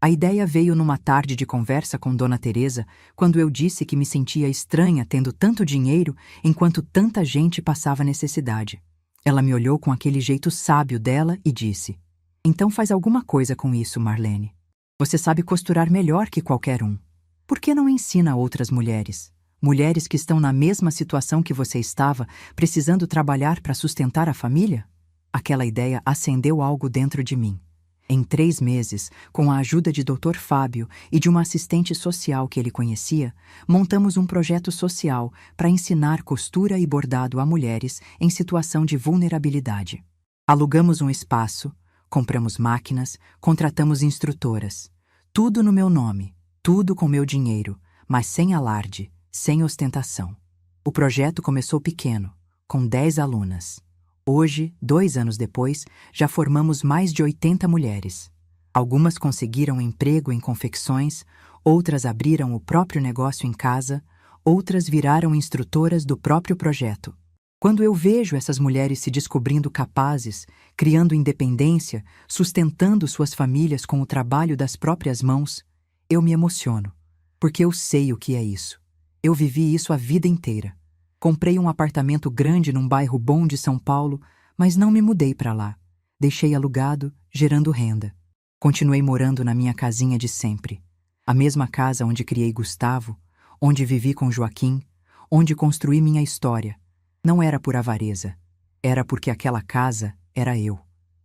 A ideia veio numa tarde de conversa com Dona Teresa, quando eu disse que me sentia estranha tendo tanto dinheiro enquanto tanta gente passava necessidade. Ela me olhou com aquele jeito sábio dela e disse: então faz alguma coisa com isso, Marlene. Você sabe costurar melhor que qualquer um. Por que não ensina outras mulheres? Mulheres que estão na mesma situação que você estava, precisando trabalhar para sustentar a família? Aquela ideia acendeu algo dentro de mim. Em 3 meses, com a ajuda de Dr. Fábio e de uma assistente social que ele conhecia, montamos um projeto social para ensinar costura e bordado a mulheres em situação de vulnerabilidade. Alugamos um espaço, compramos máquinas, contratamos instrutoras. Tudo no meu nome, tudo com meu dinheiro, mas sem alarde, sem ostentação. O projeto começou pequeno, com 10 alunas. Hoje, 2 anos depois, já formamos mais de 80 mulheres. Algumas conseguiram emprego em confecções, outras abriram o próprio negócio em casa, outras viraram instrutoras do próprio projeto. Quando eu vejo essas mulheres se descobrindo capazes, criando independência, sustentando suas famílias com o trabalho das próprias mãos, eu me emociono, porque eu sei o que é isso. Eu vivi isso a vida inteira. Comprei um apartamento grande num bairro bom de São Paulo, mas não me mudei para lá. deixei alugado, gerando renda. Continuei morando na minha casinha de sempre. A mesma casa onde criei Gustavo, onde vivi com Joaquim, onde construí minha história. Não era por avareza. Era porque aquela casa era eu.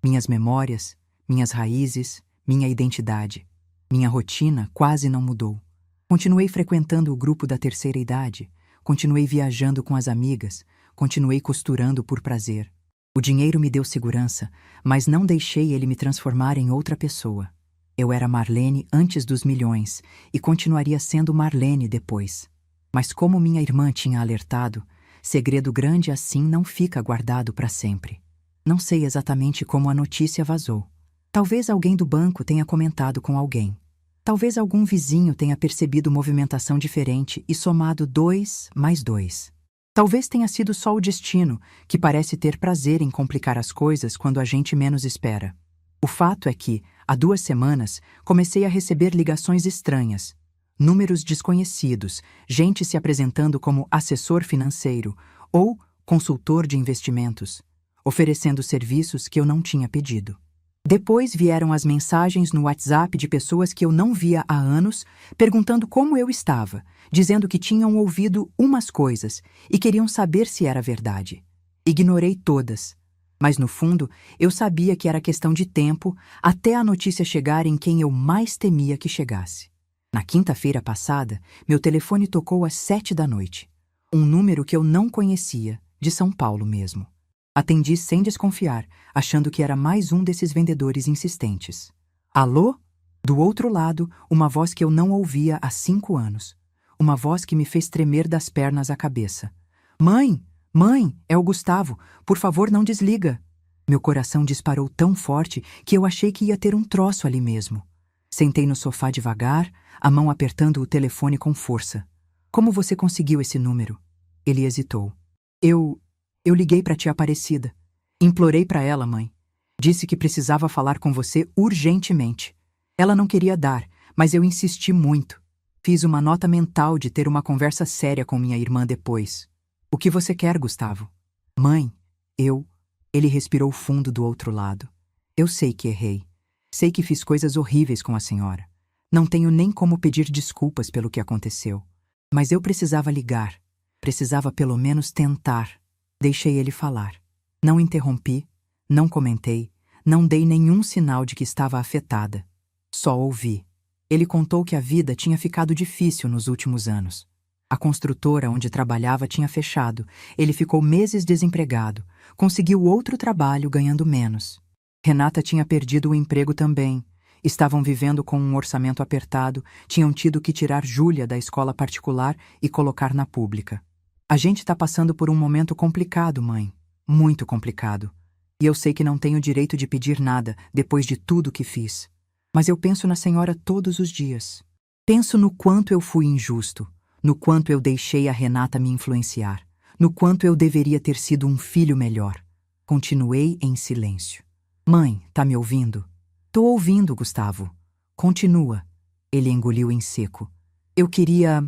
Minhas memórias, minhas raízes, minha identidade. Minha rotina quase não mudou. Continuei frequentando o grupo da terceira idade. Continuei viajando com as amigas. Continuei costurando por prazer. O dinheiro me deu segurança, mas não deixei ele me transformar em outra pessoa. Eu era Marlene antes dos milhões e continuaria sendo Marlene depois. Mas como minha irmã tinha alertado, segredo grande assim não fica guardado para sempre. Não sei exatamente como a notícia vazou. Talvez alguém do banco tenha comentado com alguém. Talvez algum vizinho tenha percebido movimentação diferente e somado 2 mais 2. Talvez tenha sido só o destino, que parece ter prazer em complicar as coisas quando a gente menos espera. O fato é que, há 2 semanas, comecei a receber ligações estranhas. Números desconhecidos, gente se apresentando como assessor financeiro ou consultor de investimentos, oferecendo serviços que eu não tinha pedido. Depois vieram as mensagens no WhatsApp de pessoas que eu não via há anos, perguntando como eu estava, dizendo que tinham ouvido umas coisas e queriam saber se era verdade. Ignorei todas, mas no fundo eu sabia que era questão de tempo até a notícia chegar em quem eu mais temia que chegasse. Na quinta-feira passada, meu telefone tocou às 7 da noite. Um número que eu não conhecia, de São Paulo mesmo. Atendi sem desconfiar, achando que era mais um desses vendedores insistentes. Alô? Do outro lado, uma voz que eu não ouvia há 5 anos. Uma voz que me fez tremer das pernas à cabeça. Mãe! Mãe! É o Gustavo! Por favor, não desliga! Meu coração disparou tão forte que eu achei que ia ter um troço ali mesmo. Sentei no sofá devagar, a mão apertando o telefone com força. Como você conseguiu esse número? Ele hesitou. Eu liguei para tia Aparecida. Implorei para ela, mãe. Disse que precisava falar com você urgentemente. Ela não queria dar, mas eu insisti muito. Fiz uma nota mental de ter uma conversa séria com minha irmã depois. O que você quer, Gustavo? Mãe, Ele respirou fundo do outro lado. Eu sei que errei. Sei que fiz coisas horríveis com a senhora. Não tenho nem como pedir desculpas pelo que aconteceu. Mas eu precisava ligar. Precisava pelo menos tentar. Deixei ele falar. Não interrompi, não comentei, não dei nenhum sinal de que estava afetada. Só ouvi. Ele contou que a vida tinha ficado difícil nos últimos anos. A construtora onde trabalhava tinha fechado. Ele ficou meses desempregado. Conseguiu outro trabalho ganhando menos. Renata tinha perdido o emprego também. Estavam vivendo com um orçamento apertado, tinham tido que tirar Júlia da escola particular e colocar na pública. A gente está passando por um momento complicado, mãe. Muito complicado. E eu sei que não tenho direito de pedir nada depois de tudo que fiz. Mas eu penso na senhora todos os dias. Penso no quanto eu fui injusto, no quanto eu deixei a Renata me influenciar, no quanto eu deveria ter sido um filho melhor. Continuei em silêncio. Mãe, tá me ouvindo? Tô ouvindo, Gustavo. Continua. Ele engoliu em seco. Eu queria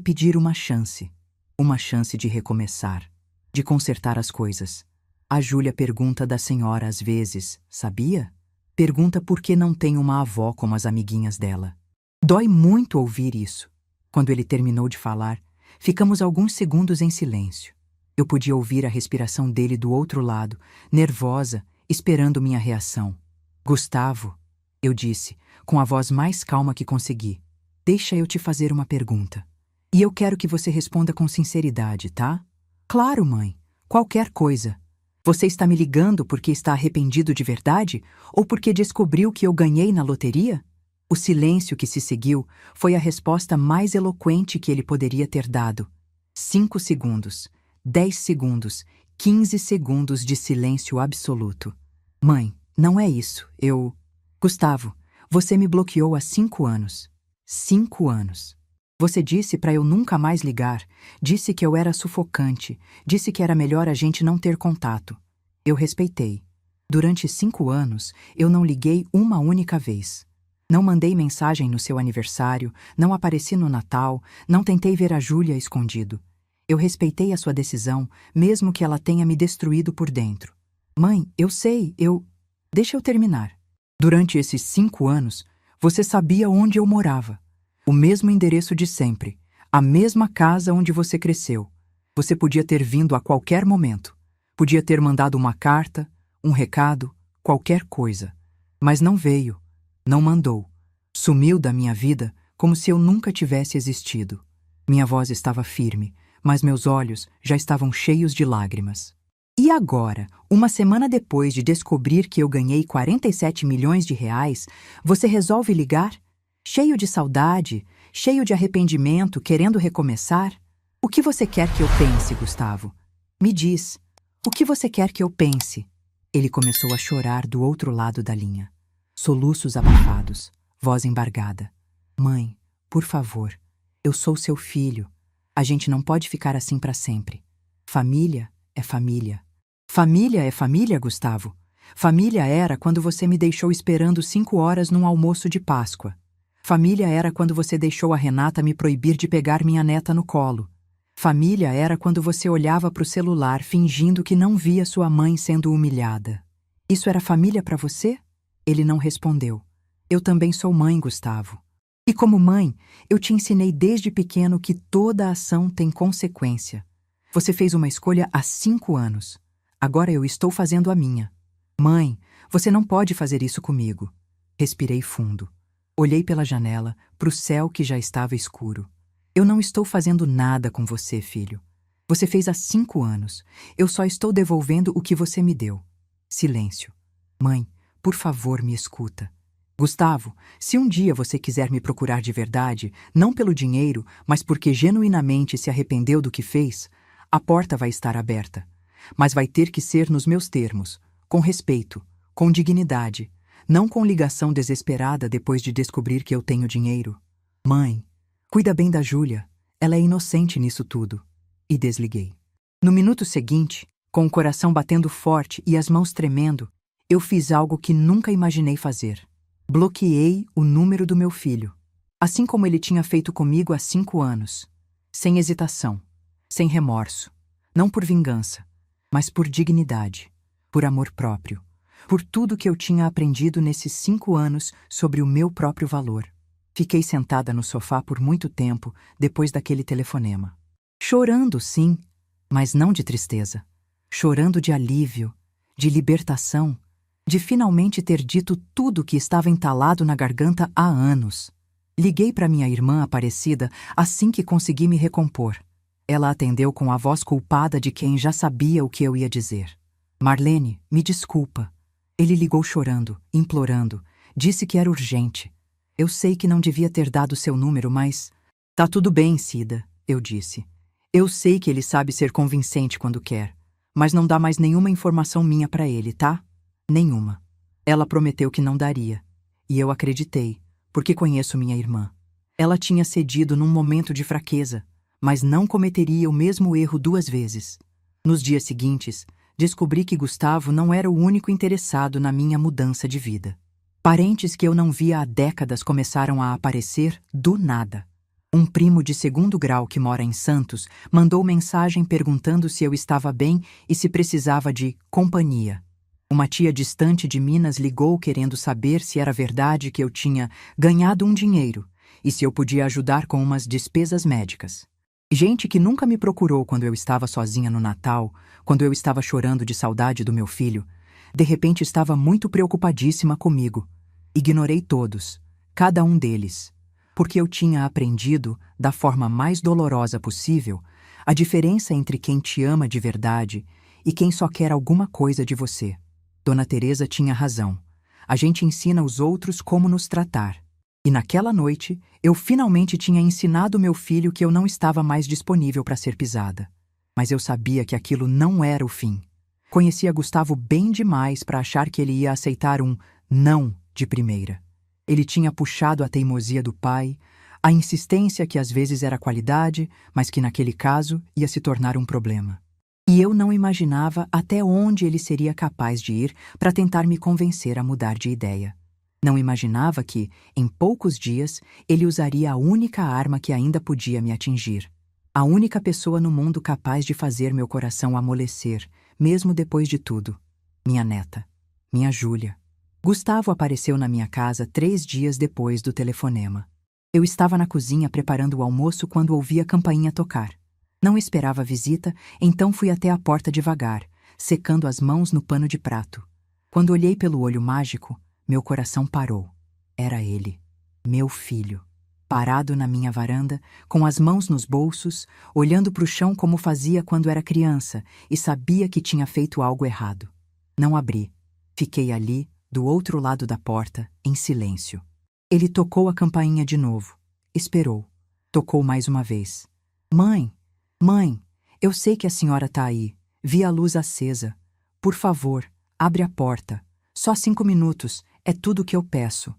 pedir uma chance. Uma chance de recomeçar, de consertar as coisas. A Júlia pergunta da senhora às vezes, sabia? Pergunta por que não tem uma avó como as amiguinhas dela. Dói muito ouvir isso. Quando ele terminou de falar, ficamos alguns segundos em silêncio. Eu podia ouvir a respiração dele do outro lado, nervosa, esperando minha reação. Gustavo, eu disse, com a voz mais calma que consegui, deixa eu te fazer uma pergunta. E eu quero que você responda com sinceridade, tá? Claro, mãe. Qualquer coisa. Você está me ligando porque está arrependido de verdade? Ou porque descobriu que eu ganhei na loteria? O silêncio que se seguiu foi a resposta mais eloquente que ele poderia ter dado. 5 segundos, 10 segundos, 15 segundos de silêncio absoluto. Mãe, não é isso. Gustavo, você me bloqueou há 5 anos. 5 anos. Você disse para eu nunca mais ligar, disse que eu era sufocante, disse que era melhor a gente não ter contato. Eu respeitei. Durante 5 anos, eu não liguei uma única vez. Não mandei mensagem no seu aniversário, não apareci no Natal, não tentei ver a Júlia escondido. Eu respeitei a sua decisão, mesmo que ela tenha me destruído por dentro. Mãe, eu sei, Deixa eu terminar. Durante esses 5 anos, você sabia onde eu morava. O mesmo endereço de sempre. A mesma casa onde você cresceu. Você podia ter vindo a qualquer momento. Podia ter mandado uma carta, um recado, qualquer coisa. Mas não veio. Não mandou. Sumiu da minha vida como se eu nunca tivesse existido. Minha voz estava firme, mas meus olhos já estavam cheios de lágrimas. E agora, uma semana depois de descobrir que eu ganhei 47 milhões de reais, você resolve ligar? Cheio de saudade, cheio de arrependimento, querendo recomeçar? O que você quer que eu pense, Gustavo? Me diz, o que você quer que eu pense? Ele começou a chorar do outro lado da linha. Soluços abafados, voz embargada. Mãe, por favor, eu sou seu filho. A gente não pode ficar assim para sempre. Família é família. Família é família, Gustavo. Família era quando você me deixou esperando 5 horas num almoço de Páscoa. Família era quando você deixou a Renata me proibir de pegar minha neta no colo. Família era quando você olhava para o celular fingindo que não via sua mãe sendo humilhada. Isso era família para você? Ele não respondeu. Eu também sou mãe, Gustavo. E como mãe, eu te ensinei desde pequeno que toda ação tem consequência. Você fez uma escolha há 5 anos. Agora eu estou fazendo a minha. Mãe, você não pode fazer isso comigo. Respirei fundo. Olhei pela janela, para o céu que já estava escuro. Eu não estou fazendo nada com você, filho. Você fez há 5 anos. Eu só estou devolvendo o que você me deu. Silêncio. Mãe, por favor, me escuta. Gustavo, se um dia você quiser me procurar de verdade, não pelo dinheiro, mas porque genuinamente se arrependeu do que fez, a porta vai estar aberta. Mas vai ter que ser nos meus termos, com respeito, com dignidade, não com ligação desesperada depois de descobrir que eu tenho dinheiro. Mãe, cuida bem da Júlia, ela é inocente nisso tudo. E desliguei. No minuto seguinte, com o coração batendo forte e as mãos tremendo, eu fiz algo que nunca imaginei fazer. Bloqueei o número do meu filho, assim como ele tinha feito comigo há 5 anos, sem hesitação, sem remorso, não por vingança, mas por dignidade, por amor próprio, por tudo que eu tinha aprendido nesses 5 anos sobre o meu próprio valor. Fiquei sentada no sofá por muito tempo depois daquele telefonema. Chorando, sim, mas não de tristeza. Chorando de alívio, de libertação, de finalmente ter dito tudo que estava entalado na garganta há anos. Liguei para minha irmã Aparecida assim que consegui me recompor. Ela atendeu com a voz culpada de quem já sabia o que eu ia dizer. Marlene, me desculpa. Ele ligou chorando, implorando. Disse que era urgente. Eu sei que não devia ter dado seu número, mas... Tá tudo bem, Cida, eu disse. Eu sei que ele sabe ser convincente quando quer, mas não dá mais nenhuma informação minha para ele, tá? Nenhuma. Ela prometeu que não daria. E eu acreditei, porque conheço minha irmã. Ela tinha cedido num momento de fraqueza, mas não cometeria o mesmo erro 2 vezes. Nos dias seguintes, descobri que Gustavo não era o único interessado na minha mudança de vida. Parentes que eu não via há décadas começaram a aparecer do nada. Um primo de 2º grau que mora em Santos mandou mensagem perguntando se eu estava bem e se precisava de companhia. Uma tia distante de Minas ligou querendo saber se era verdade que eu tinha ganhado um dinheiro e se eu podia ajudar com umas despesas médicas. Gente que nunca me procurou quando eu estava sozinha no Natal, quando eu estava chorando de saudade do meu filho, de repente estava muito preocupadíssima comigo. Ignorei todos, cada um deles, porque eu tinha aprendido, da forma mais dolorosa possível, a diferença entre quem te ama de verdade e quem só quer alguma coisa de você. Dona Teresa tinha razão. A gente ensina os outros como nos tratar. E naquela noite, eu finalmente tinha ensinado meu filho que eu não estava mais disponível para ser pisada. Mas eu sabia que aquilo não era o fim. Conhecia Gustavo bem demais para achar que ele ia aceitar um não de primeira. Ele tinha puxado a teimosia do pai, a insistência que às vezes era qualidade, mas que naquele caso ia se tornar um problema. E eu não imaginava até onde ele seria capaz de ir para tentar me convencer a mudar de ideia. Não imaginava que, em poucos dias, ele usaria a única arma que ainda podia me atingir. A única pessoa no mundo capaz de fazer meu coração amolecer, mesmo depois de tudo. Minha neta. Minha Júlia. Gustavo apareceu na minha casa 3 dias depois do telefonema. Eu estava na cozinha preparando o almoço quando ouvi a campainha tocar. Não esperava a visita, então fui até a porta devagar, secando as mãos no pano de prato. Quando olhei pelo olho mágico, meu coração parou. Era ele, meu filho, parado na minha varanda, com as mãos nos bolsos, olhando para o chão como fazia quando era criança e sabia que tinha feito algo errado. Não abri. Fiquei ali, do outro lado da porta, em silêncio. Ele tocou a campainha de novo. Esperou. Tocou mais uma vez. Mãe! Mãe! Eu sei que a senhora está aí. Vi a luz acesa. Por favor, abre a porta. Só 5 minutos. É tudo o que eu peço.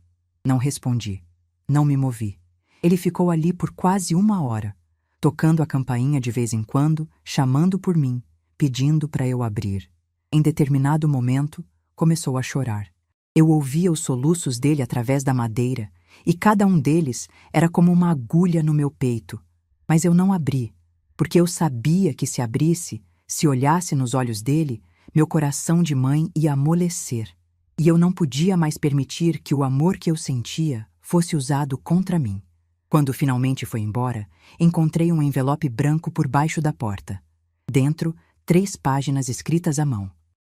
Não respondi. Não me movi. Ele ficou ali por quase 1 hora, tocando a campainha de vez em quando, chamando por mim, pedindo para eu abrir. Em determinado momento, começou a chorar. Eu ouvia os soluços dele através da madeira, e cada um deles era como uma agulha no meu peito. Mas eu não abri, porque eu sabia que se abrisse, se olhasse nos olhos dele, meu coração de mãe ia amolecer. E eu não podia mais permitir que o amor que eu sentia fosse usado contra mim. Quando finalmente foi embora, encontrei um envelope branco por baixo da porta. Dentro, 3 páginas escritas à mão.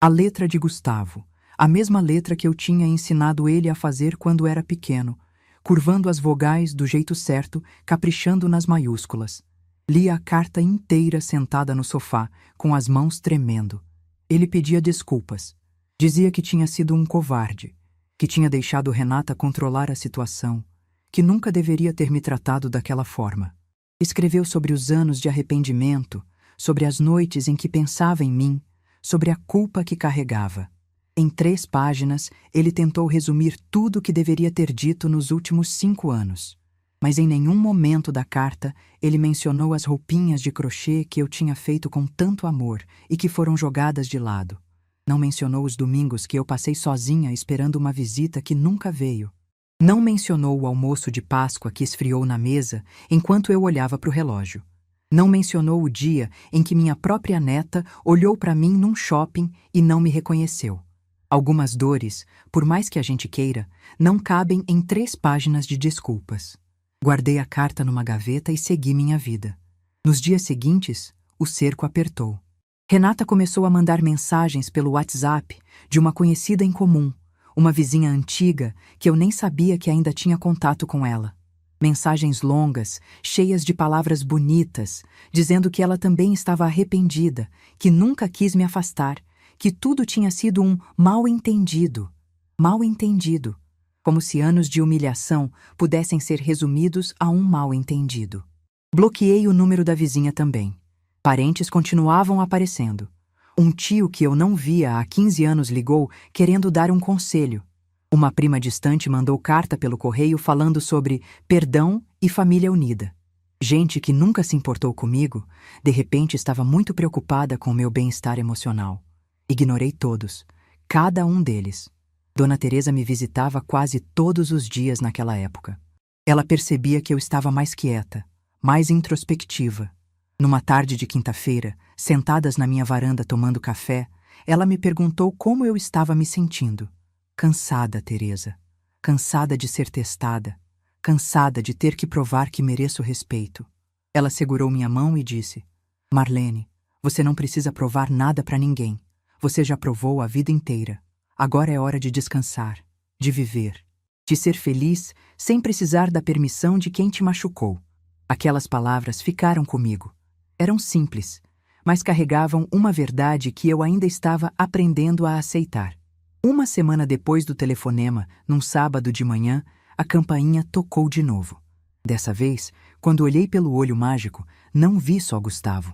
A letra de Gustavo. A mesma letra que eu tinha ensinado ele a fazer quando era pequeno, curvando as vogais do jeito certo, caprichando nas maiúsculas. Li a carta inteira sentada no sofá, com as mãos tremendo. Ele pedia desculpas. Dizia que tinha sido um covarde, que tinha deixado Renata controlar a situação, que nunca deveria ter me tratado daquela forma. Escreveu sobre os anos de arrependimento, sobre as noites em que pensava em mim, sobre a culpa que carregava. Em 3 páginas, ele tentou resumir tudo o que deveria ter dito nos últimos 5 anos. Mas em nenhum momento da carta ele mencionou as roupinhas de crochê que eu tinha feito com tanto amor e que foram jogadas de lado. Não mencionou os domingos que eu passei sozinha esperando uma visita que nunca veio. Não mencionou o almoço de Páscoa que esfriou na mesa enquanto eu olhava para o relógio. Não mencionou o dia em que minha própria neta olhou para mim num shopping e não me reconheceu. Algumas dores, por mais que a gente queira, não cabem em 3 páginas de desculpas. Guardei a carta numa gaveta e segui minha vida. Nos dias seguintes, o cerco apertou. Renata começou a mandar mensagens pelo WhatsApp de uma conhecida em comum, uma vizinha antiga que eu nem sabia que ainda tinha contato com ela. Mensagens longas, cheias de palavras bonitas, dizendo que ela também estava arrependida, que nunca quis me afastar, que tudo tinha sido um mal-entendido. Mal-entendido. Como se anos de humilhação pudessem ser resumidos a um mal-entendido. Bloqueei o número da vizinha também. Parentes continuavam aparecendo. Um tio que eu não via há 15 anos ligou querendo dar um conselho. Uma prima distante mandou carta pelo correio falando sobre perdão e família unida. Gente que nunca se importou comigo, de repente estava muito preocupada com o meu bem-estar emocional. Ignorei todos, cada um deles. Dona Teresa me visitava quase todos os dias naquela época. Ela percebia que eu estava mais quieta, mais introspectiva. Numa tarde de quinta-feira, sentadas na minha varanda tomando café, ela me perguntou como eu estava me sentindo. Cansada, Teresa. Cansada de ser testada. Cansada de ter que provar que mereço respeito. Ela segurou minha mão e disse: Marlene, você não precisa provar nada para ninguém. Você já provou a vida inteira. Agora é hora de descansar, de viver, de ser feliz sem precisar da permissão de quem te machucou. Aquelas palavras ficaram comigo. Eram simples, mas carregavam uma verdade que eu ainda estava aprendendo a aceitar. 1 semana depois do telefonema, num sábado de manhã, a campainha tocou de novo. Dessa vez, quando olhei pelo olho mágico, não vi só Gustavo.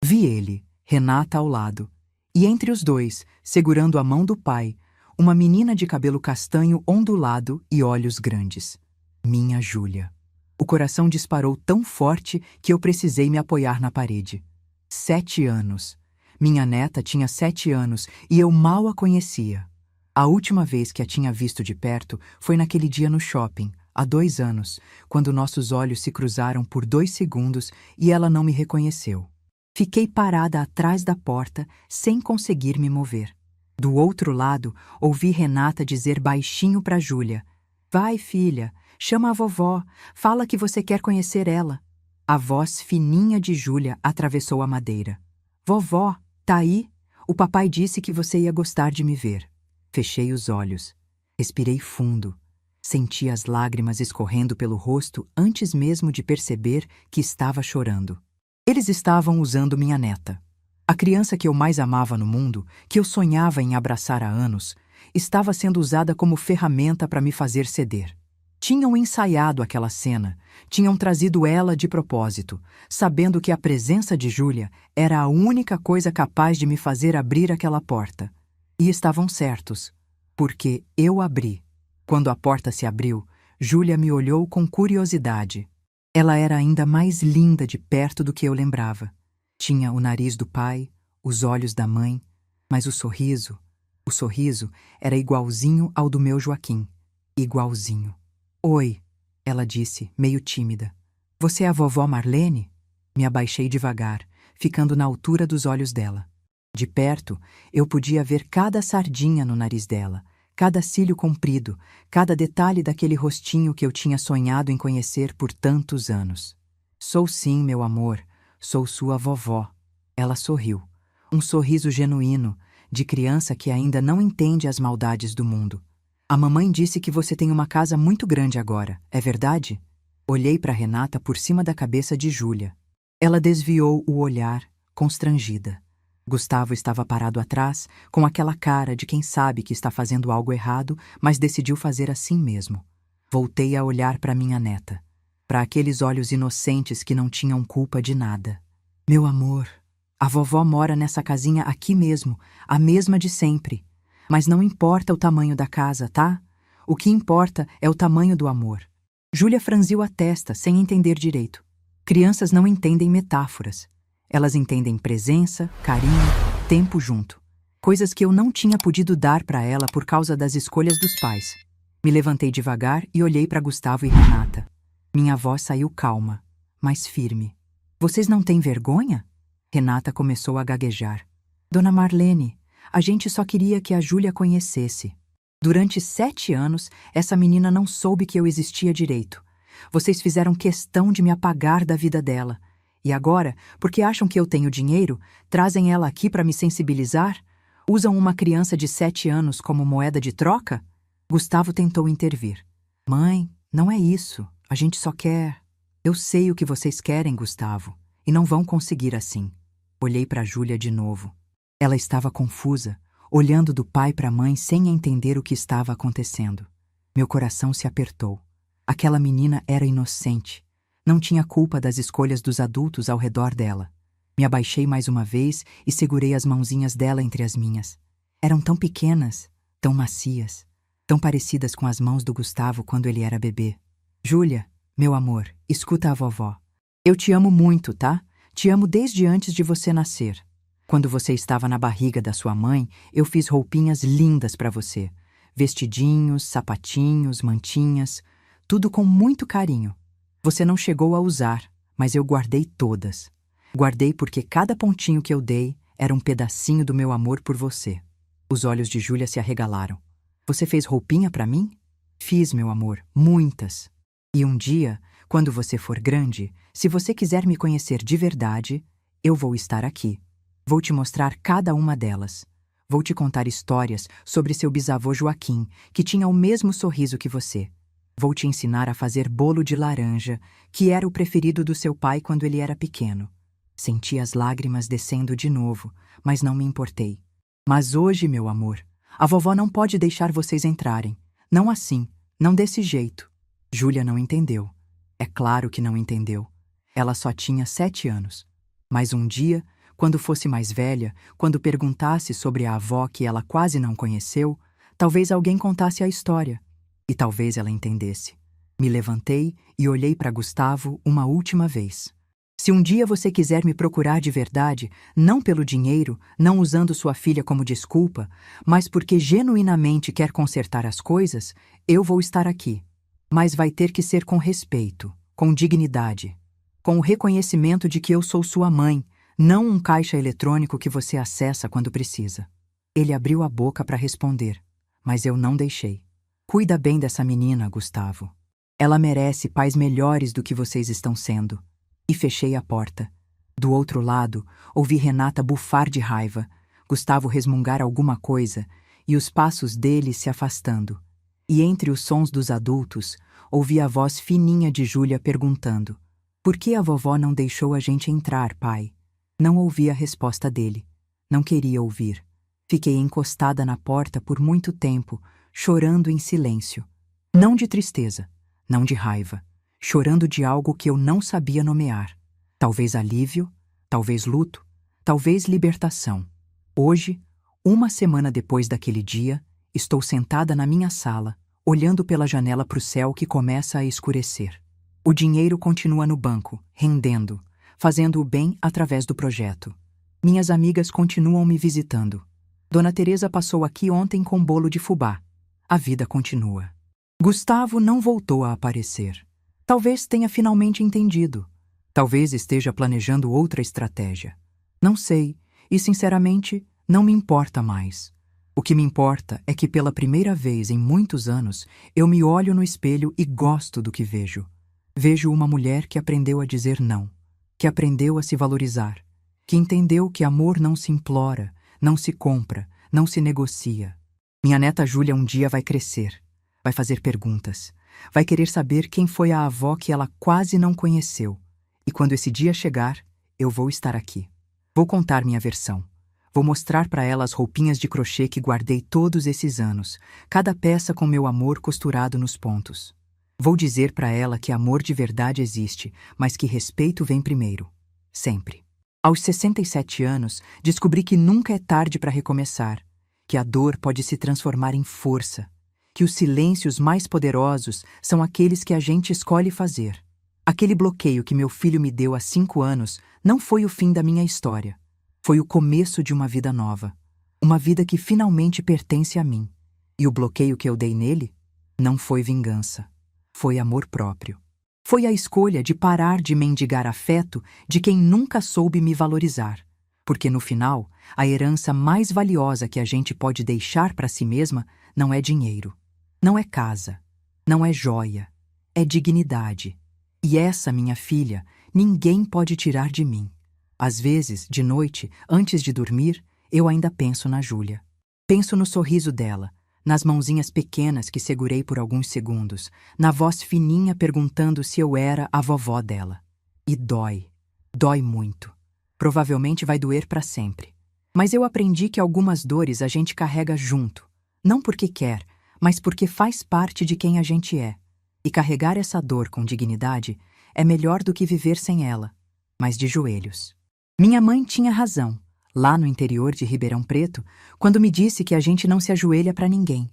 Vi ele, Renata ao lado, e entre os dois, segurando a mão do pai, uma menina de cabelo castanho ondulado e olhos grandes. Minha Júlia. O coração disparou tão forte que eu precisei me apoiar na parede. 7 anos. Minha neta tinha 7 anos e eu mal a conhecia. A última vez que a tinha visto de perto foi naquele dia no shopping, há 2 anos, quando nossos olhos se cruzaram por 2 segundos e ela não me reconheceu. Fiquei parada atrás da porta, sem conseguir me mover. Do outro lado, ouvi Renata dizer baixinho para Júlia: Vai, filha, chama a vovó, fala que você quer conhecer ela. A voz fininha de Júlia atravessou a madeira. Vovó, tá aí? O papai disse que você ia gostar de me ver. Fechei os olhos. Respirei fundo. Senti as lágrimas escorrendo pelo rosto antes mesmo de perceber que estava chorando. Eles estavam usando minha neta. A criança que eu mais amava no mundo, que eu sonhava em abraçar há anos, estava sendo usada como ferramenta para me fazer ceder. Tinham ensaiado aquela cena, tinham trazido ela de propósito, sabendo que a presença de Júlia era a única coisa capaz de me fazer abrir aquela porta. E estavam certos, porque eu abri. Quando a porta se abriu, Júlia me olhou com curiosidade. Ela era ainda mais linda de perto do que eu lembrava. Tinha o nariz do pai, os olhos da mãe, mas o sorriso era igualzinho ao do meu Joaquim. Igualzinho. Oi, ela disse, meio tímida. Você é a vovó Marlene? Me abaixei devagar, ficando na altura dos olhos dela. De perto, eu podia ver cada sardinha no nariz dela, cada cílio comprido, cada detalhe daquele rostinho que eu tinha sonhado em conhecer por tantos anos. Sou sim, meu amor, sou sua vovó. Ela sorriu. Um sorriso genuíno, de criança que ainda não entende as maldades do mundo. A mamãe disse que você tem uma casa muito grande agora, é verdade? Olhei para Renata por cima da cabeça de Júlia. Ela desviou o olhar, constrangida. Gustavo estava parado atrás, com aquela cara de quem sabe que está fazendo algo errado, mas decidiu fazer assim mesmo. Voltei a olhar para minha neta, para aqueles olhos inocentes que não tinham culpa de nada. Meu amor, a vovó mora nessa casinha aqui mesmo, a mesma de sempre. Mas não importa o tamanho da casa, tá? O que importa é o tamanho do amor. Júlia franziu a testa, sem entender direito. Crianças não entendem metáforas. Elas entendem presença, carinho, tempo junto. Coisas que eu não tinha podido dar para ela por causa das escolhas dos pais. Me levantei devagar e olhei para Gustavo e Renata. Minha voz saiu calma, mas firme. Vocês não têm vergonha? Renata começou a gaguejar. Dona Marlene, a gente só queria que a Júlia conhecesse. Durante 7 anos, essa menina não soube que eu existia direito. Vocês fizeram questão de me apagar da vida dela. E agora, porque acham que eu tenho dinheiro, trazem ela aqui para me sensibilizar? Usam uma criança de 7 anos como moeda de troca? Gustavo tentou intervir. Mãe, não é isso. A gente só quer... Eu sei o que vocês querem, Gustavo, e não vão conseguir assim. Olhei para Júlia de novo. Ela estava confusa, olhando do pai para a mãe sem entender o que estava acontecendo. Meu coração se apertou. Aquela menina era inocente. Não tinha culpa das escolhas dos adultos ao redor dela. Me abaixei mais uma vez e segurei as mãozinhas dela entre as minhas. Eram tão pequenas, tão macias, tão parecidas com as mãos do Gustavo quando ele era bebê. Júlia, meu amor, escuta a vovó. Eu te amo muito, tá? Te amo desde antes de você nascer. Quando você estava na barriga da sua mãe, eu fiz roupinhas lindas para você. Vestidinhos, sapatinhos, mantinhas, tudo com muito carinho. Você não chegou a usar, mas eu guardei todas. Guardei porque cada pontinho que eu dei era um pedacinho do meu amor por você. Os olhos de Júlia se arregalaram. Você fez roupinha para mim? Fiz, meu amor, muitas. E um dia, quando você for grande, se você quiser me conhecer de verdade, eu vou estar aqui. Vou te mostrar cada uma delas. Vou te contar histórias sobre seu bisavô Joaquim, que tinha o mesmo sorriso que você. Vou te ensinar a fazer bolo de laranja, que era o preferido do seu pai quando ele era pequeno. Senti as lágrimas descendo de novo, mas não me importei. Mas hoje, meu amor, a vovó não pode deixar vocês entrarem. Não assim, não desse jeito. Júlia não entendeu. É claro que não entendeu. Ela só tinha 7 anos. Mas um dia, quando fosse mais velha, quando perguntasse sobre a avó que ela quase não conheceu, talvez alguém contasse a história. E talvez ela entendesse. Me levantei e olhei para Gustavo uma última vez. Se um dia você quiser me procurar de verdade, não pelo dinheiro, não usando sua filha como desculpa, mas porque genuinamente quer consertar as coisas, eu vou estar aqui. Mas vai ter que ser com respeito, com dignidade, com o reconhecimento de que eu sou sua mãe, não um caixa eletrônico que você acessa quando precisa. Ele abriu a boca para responder, mas eu não deixei. Cuida bem dessa menina, Gustavo. Ela merece pais melhores do que vocês estão sendo. E fechei a porta. Do outro lado, ouvi Renata bufar de raiva, Gustavo resmungar alguma coisa e os passos dele se afastando. E entre os sons dos adultos, ouvi a voz fininha de Júlia perguntando: por que a vovó não deixou a gente entrar, pai? Não ouvi a resposta dele. Não queria ouvir. Fiquei encostada na porta por muito tempo, chorando em silêncio. Não de tristeza, não de raiva, chorando de algo que eu não sabia nomear. Talvez alívio, talvez luto, talvez libertação. Hoje, uma semana depois daquele dia, estou sentada na minha sala, olhando pela janela para o céu que começa a escurecer. O dinheiro continua no banco, rendendo, fazendo o bem através do projeto. Minhas amigas continuam me visitando. Dona Teresa passou aqui ontem com bolo de fubá. A vida continua. Gustavo não voltou a aparecer. Talvez tenha finalmente entendido. Talvez esteja planejando outra estratégia. Não sei, e sinceramente, não me importa mais. O que me importa é que pela primeira vez em muitos anos, eu me olho no espelho e gosto do que vejo. Vejo uma mulher que aprendeu a dizer não, que aprendeu a se valorizar, que entendeu que amor não se implora, não se compra, não se negocia. Minha neta Júlia um dia vai crescer, vai fazer perguntas, vai querer saber quem foi a avó que ela quase não conheceu. E quando esse dia chegar, eu vou estar aqui. Vou contar minha versão. Vou mostrar para ela as roupinhas de crochê que guardei todos esses anos, cada peça com meu amor costurado nos pontos. Vou dizer para ela que amor de verdade existe, mas que respeito vem primeiro. Sempre. Aos 67 anos, descobri que nunca é tarde para recomeçar, que a dor pode se transformar em força, que os silêncios mais poderosos são aqueles que a gente escolhe fazer. Aquele bloqueio que meu filho me deu há 5 anos não foi o fim da minha história. Foi o começo de uma vida nova. Uma vida que finalmente pertence a mim. E o bloqueio que eu dei nele não foi vingança. Foi amor próprio. Foi a escolha de parar de mendigar afeto de quem nunca soube me valorizar. Porque no final, a herança mais valiosa que a gente pode deixar para si mesma não é dinheiro. Não é casa. Não é joia. É dignidade. E essa, minha filha, ninguém pode tirar de mim. Às vezes, de noite, antes de dormir, eu ainda penso na Júlia. Penso no sorriso dela, nas mãozinhas pequenas que segurei por alguns segundos, na voz fininha perguntando se eu era a vovó dela. E dói. Dói muito. Provavelmente vai doer para sempre. Mas eu aprendi que algumas dores a gente carrega junto. Não porque quer, mas porque faz parte de quem a gente é. E carregar essa dor com dignidade é melhor do que viver sem ela, mas de joelhos. Minha mãe tinha razão, lá no interior de Ribeirão Preto, quando me disse que a gente não se ajoelha para ninguém.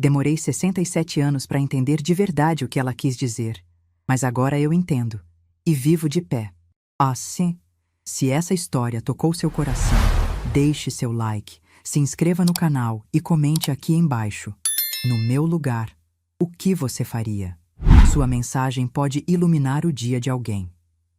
Demorei 67 anos para entender de verdade o que ela quis dizer, mas agora eu entendo, e vivo de pé. Ah, sim. Se essa história tocou seu coração, deixe seu like, se inscreva no canal e comente aqui embaixo. No meu lugar, o que você faria? Sua mensagem pode iluminar o dia de alguém.